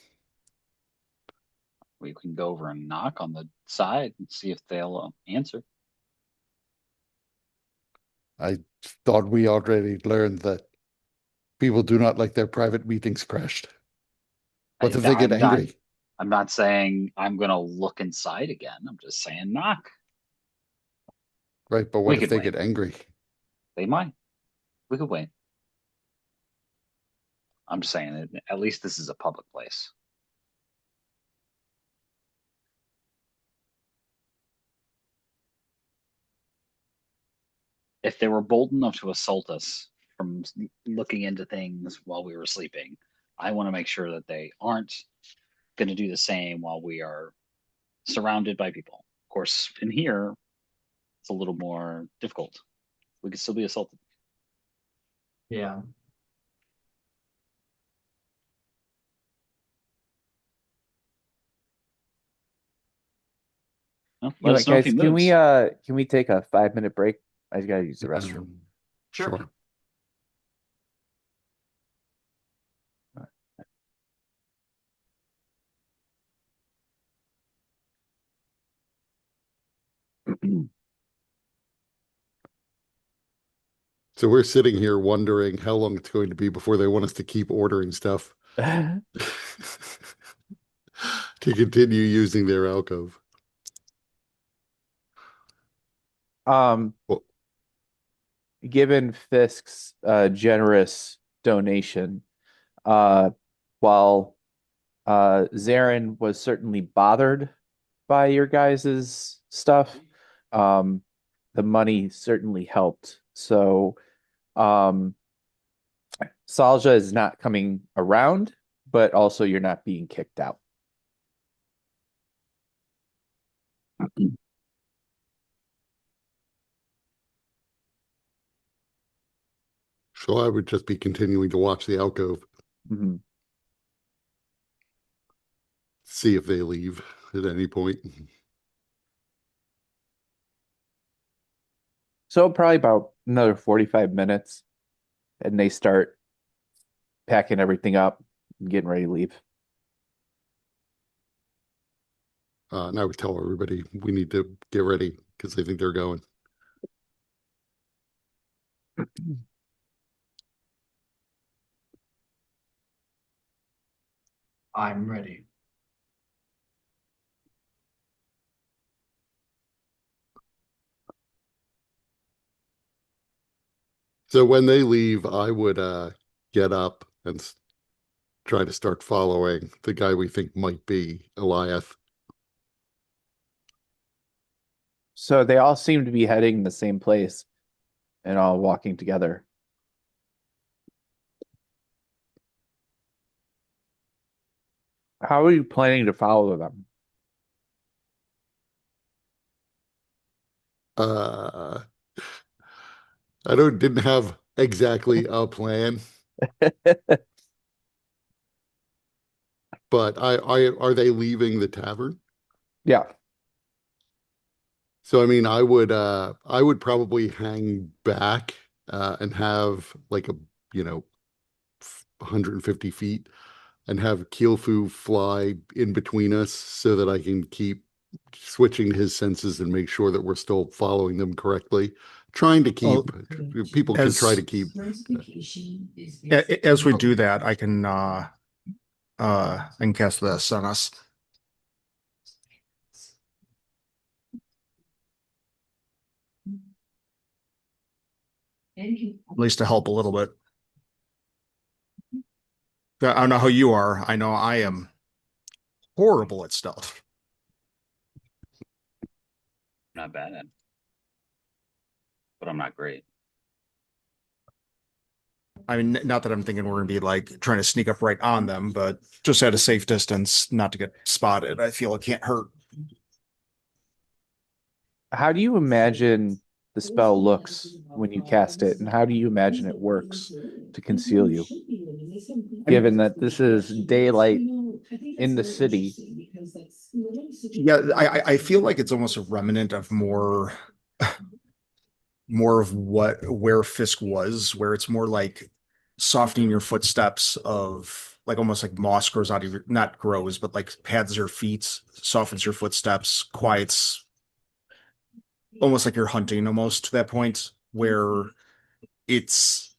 We can go over and knock on the side and see if they'll answer. I thought we already learned that people do not like their private meetings crashed. What if they get angry? I'm not saying I'm gonna look inside again. I'm just saying knock. Right, but We what if could they wait. get angry? They might. We could wait. I'm just saying it. At least this is a public place. If they were bold enough to assault us from looking into things while we were sleeping, I want to make sure that they aren't going to do the same while we are surrounded by people. Of course, in here, it's a little more difficult. We could still be assaulted. Yeah. Well, You know let what, us know if he guys, moves. can we take a 5 minute break? I just gotta use the restroom. Sure. So we're sitting here wondering how long it's going to be before they want us to keep ordering stuff to continue using their alcove. Um, Well, Given Fisk's generous donation, uh, while Zarin was certainly bothered by your guys's stuff, um, the money certainly helped. So, um, Salja is not coming around, but also you're not being kicked out. so I would just be continuing to watch the alcove, Mhm. see if they leave at any point. So probably about another 45 minutes, and they start packing everything up and getting ready to leave. And I would tell everybody we need to get ready. because I think they're going. I'm ready. So when they leave, I would get up and try to start following the guy we think might be Eliath. So they all seem to be heading the same place and all walking together. How are you planning to follow them? Uh, I didn't have exactly a plan, but I are they leaving the tavern? Yeah. So I mean, I would probably hang back and have like a, you know, 150 feet and have Keelfu fly in between us so that I can keep switching his senses and make sure that we're still following them correctly. Trying to Well, keep people can try to as keep as we do that, I can cast this on us. At least to help a little bit. I don't know how you are. I know I am horrible at stealth. Not bad at it. But I'm not great. I mean, not that I'm thinking we're going to be like trying to sneak up right on them, but just at a safe distance, not to get spotted. I feel it can't hurt. How do you imagine the spell looks when you cast it, and how do you imagine it works to conceal you? Given that this is daylight in the city. Yeah, I feel like it's almost a remnant of more of what where Fisk was, where it's more like softening your footsteps of like almost like moss grows out of your not grows, but like pads your feet, softens your footsteps, quiets almost like you're hunting almost to that point where it's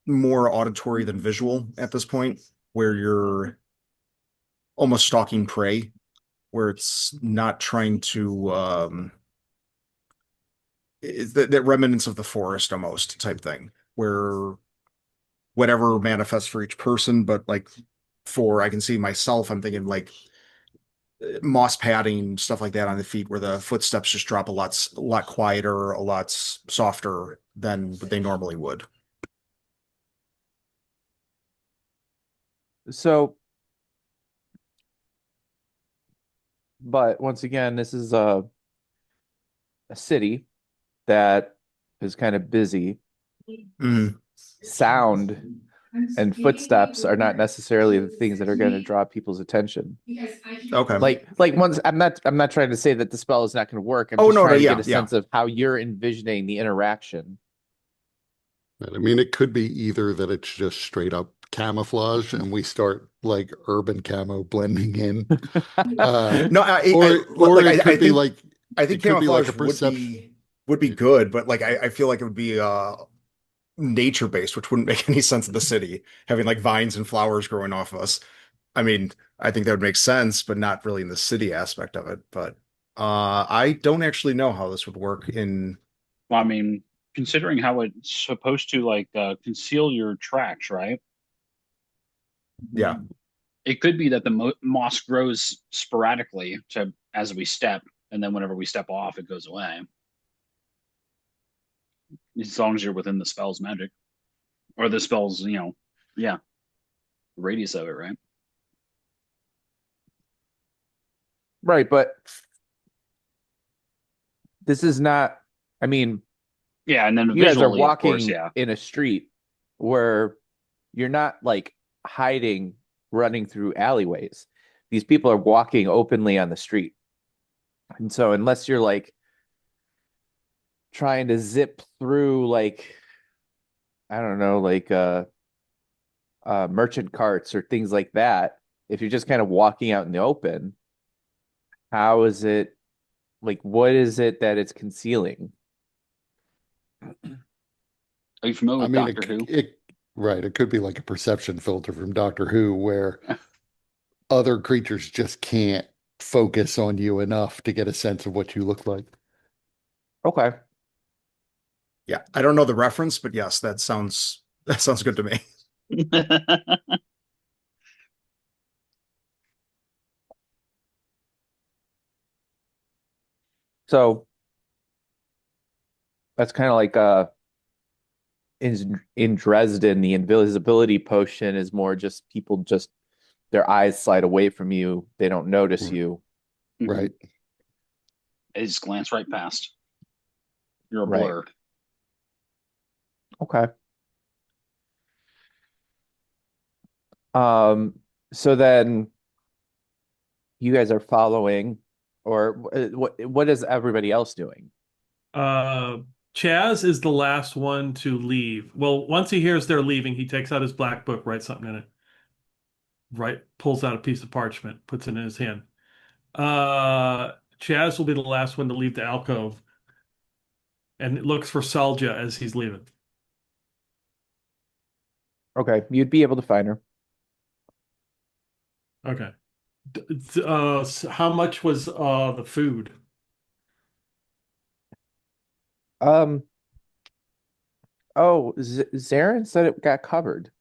more auditory than visual at this point, where you're almost stalking prey, where it's not trying to it's that remnants of the forest almost type thing, where whatever manifests for each person, but like for I can see myself, I'm thinking like moss padding, stuff like that on the feet, where the footsteps just drop a lot quieter, a lot softer than they normally would. So, but once again, this is a city that is kind of busy. Mhm. Sound and footsteps are not necessarily the things that are going to draw people's attention. Okay. Like once I'm not trying to say that the spell is not going to work. I'm Oh just no, no, trying to get yeah, a yeah. sense of how you're envisioning the interaction. I mean, it could be either that it's just straight up camouflage and we start like urban camo blending in. No, Or it could be like I think it could be like camouflage a perception. would be good, but like I feel like it would be nature based, which wouldn't make any sense in the city, having like vines and flowers growing off of us. I mean, I think that would make sense, but not really in the city aspect of it. But I don't actually know how this would work in Well, I mean, considering how it's supposed to like conceal your tracks, right? yeah. It could be that the moss grows sporadically to as we step, and then whenever we step off, it goes away. As long as you're within the spell's magic or the spell's, yeah, radius of it, right? Right, but this is not, I mean, Yeah, and then you guys are visually, of course, walking yeah. in a street where you're not like hiding, running through alleyways. These people are walking openly on the street. And so unless you're like trying to zip through like I don't know, like merchant carts or things like that, if you're just kind of walking out in the open, how is it like what is it that it's concealing? Are you familiar I with mean, Doctor Who? right. It could be like a perception filter from Doctor Who where other creatures just can't focus on you enough to get a sense of what you look like. Okay. Yeah, I don't know the reference, but yes, that sounds good to me. So that's kind of like in Dresden, the invisibility potion is more just people just their eyes slide away from you. They don't notice you. Right. They just glance right past. You're a Right. blur. Okay. Um, so then you guys are following, or what is everybody else doing? Uh, Chaz is the last one to leave. Well, once he hears they're leaving, he takes out his black book, writes something in it, right, pulls out a piece of parchment, puts it in his hand. Uh, Chaz will be the last one to leave the alcove and looks for Salja as he's leaving. Okay, you'd be able to find her. Okay. How much was the food? Um, oh, Z Zarin said it got covered.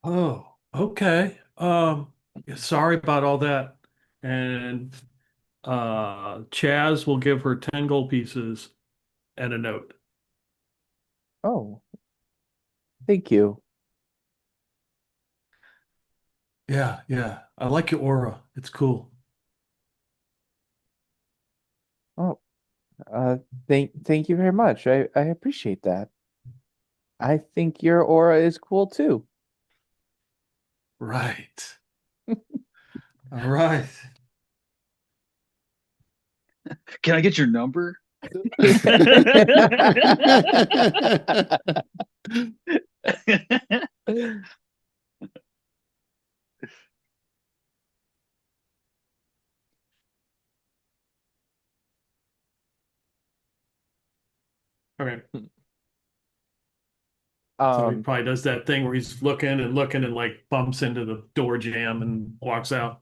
Oh, okay. Sorry about all that. And Chaz will give her 10 gold pieces and a note. Oh, thank you. Yeah, yeah. I like your aura. It's cool. Oh, thank you very much. I appreciate that. I think your aura is cool too. Right. All right. Can I get your number? Okay. So he Um, probably does that thing where he's looking and like bumps into the door jamb and walks out.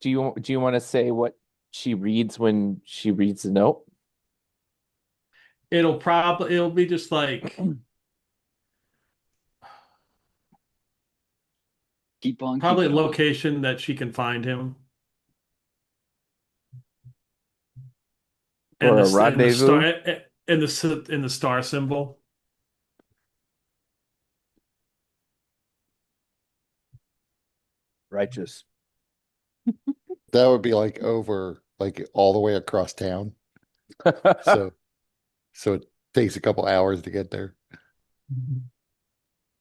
do you want to say what she reads when she reads the note? It'll be just like Keep on, probably keep a going. location that she can find him. And For a the star rendezvous? in the star symbol. Righteous. That would be like over, like all the way across town. So, so it takes a couple hours to get there.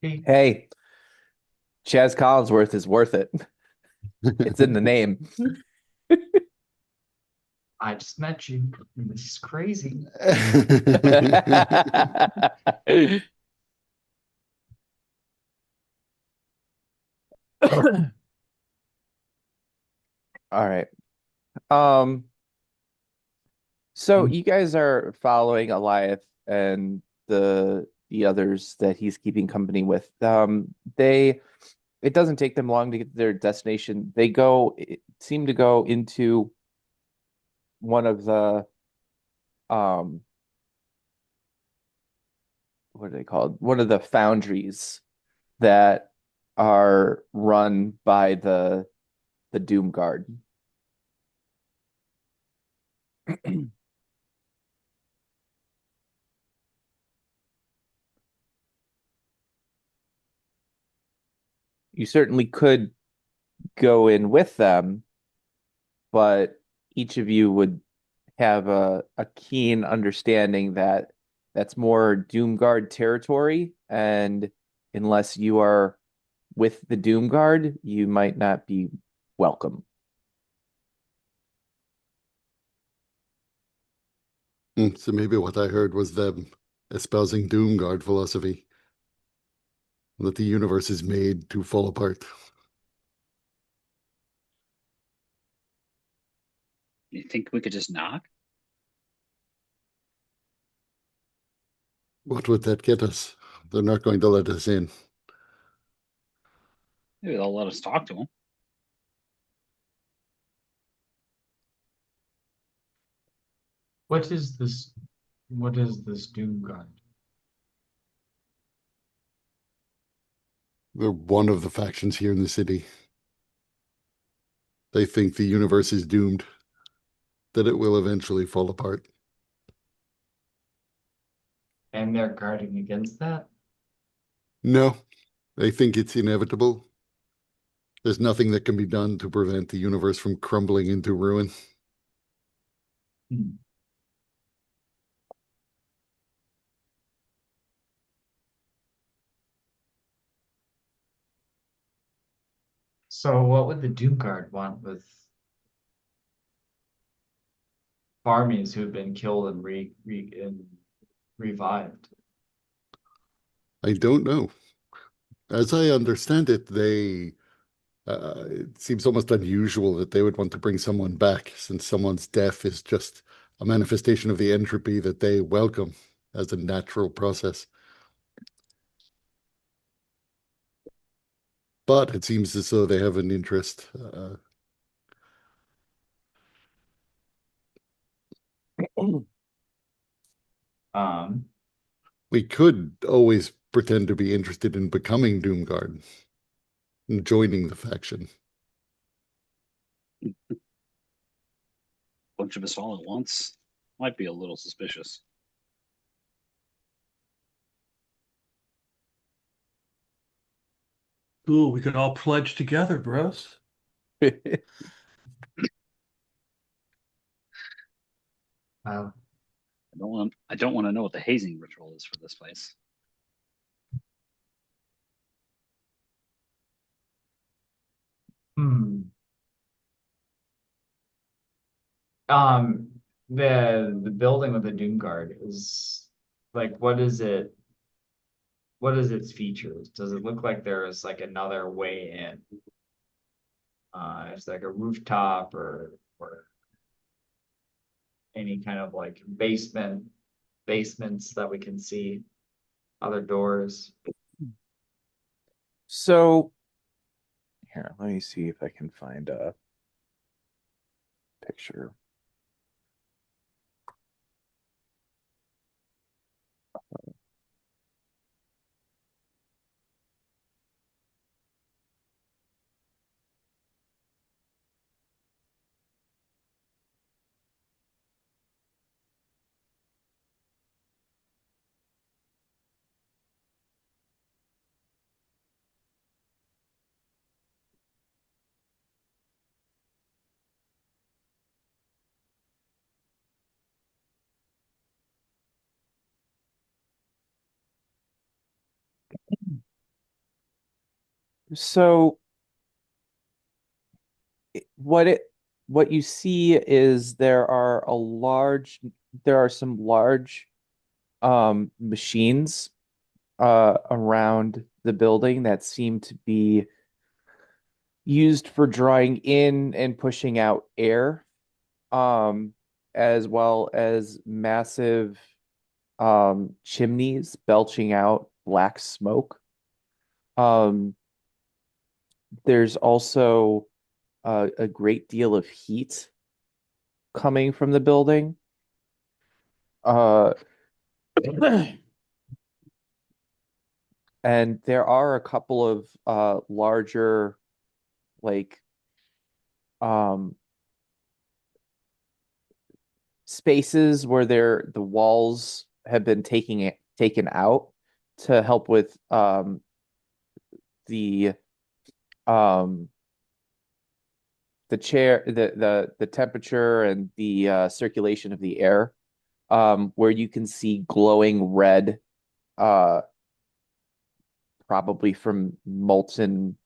Hey, Chaz Collinsworth is worth it. It's in the name. I just met you. This is crazy. All right. Um, so you guys are following Eliath and the others that he's keeping company with. They it doesn't take them long to get to their destination. Seem to go into one of the um what are they called? One of the foundries that are run by the Doomguard. You certainly could go in with them, but each of you would have a keen understanding that that's more Doomguard territory, and unless you are with the Doomguard, you might not be welcome. So maybe what I heard was them espousing Doomguard philosophy, that the universe is made to fall apart. You think we could just knock? What would that get us? They're not going to let us in. Maybe they'll let us talk to them. What is this? What is this Doomguard? They're one of the factions here in the city. They think the universe is doomed, that it will eventually fall apart. And they're guarding against that? No, they think it's inevitable. There's nothing that can be done to prevent the universe from crumbling into ruin. Hmm. So what would the Doomguard want with armies who've been killed and revived? I don't know. As I understand it, it seems almost unusual that they would want to bring someone back, since someone's death is just a manifestation of the entropy that they welcome as a natural process. But it seems as though they have an interest. Um, We could always pretend to be interested in becoming Doomguard and joining the faction. Bunch of us all at once might be a little suspicious. Cool. We could all pledge together, bros. uh, I don't want to know what the hazing ritual is for this place. hmm. Um, the building with the Doomguard is like, what is it? What is its features? Does it look like there is like another way in? It's like a rooftop or any kind of like basements that we can see, other doors. So here, let me see if I can find a picture. So what it what you see is there are some large machines around the building that seem to be used for drawing in and pushing out air, um, as well as massive chimneys belching out black smoke. Um, there's also a great deal of heat coming from the building. Uh, and there are a couple of larger, like, um, spaces where the walls have been taken out to help with the um the temperature and the circulation of the air, where you can see glowing red, uh probably from molten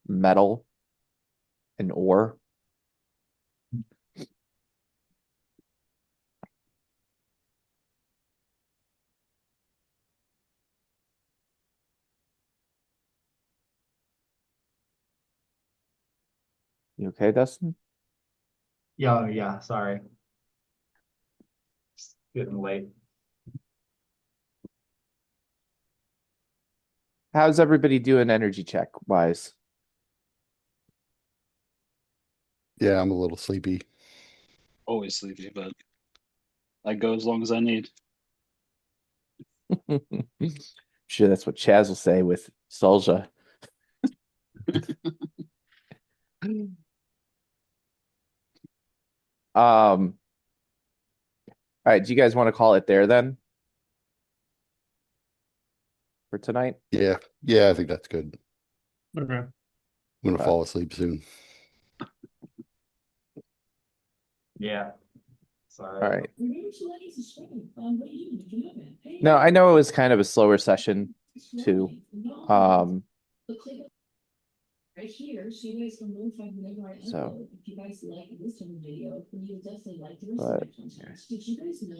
metal and ore. You okay, Dustin? Yeah, yeah, sorry. It's getting late. How's everybody doing energy check wise? Yeah, I'm a little sleepy. Always sleepy, but I go as long as I need. Sure, that's what Chaz will say with Solja. All right, do you guys want to call it there then for tonight? Yeah, yeah, I think that's good. Okay. I'm gonna fall asleep soon. Yeah. Sorry. All right. No, I know it was kind of a slower session too. Right here, so you guys can notify whenever I So, upload. If you guys like this video, then you definitely like the rest but of my content. Did you guys know?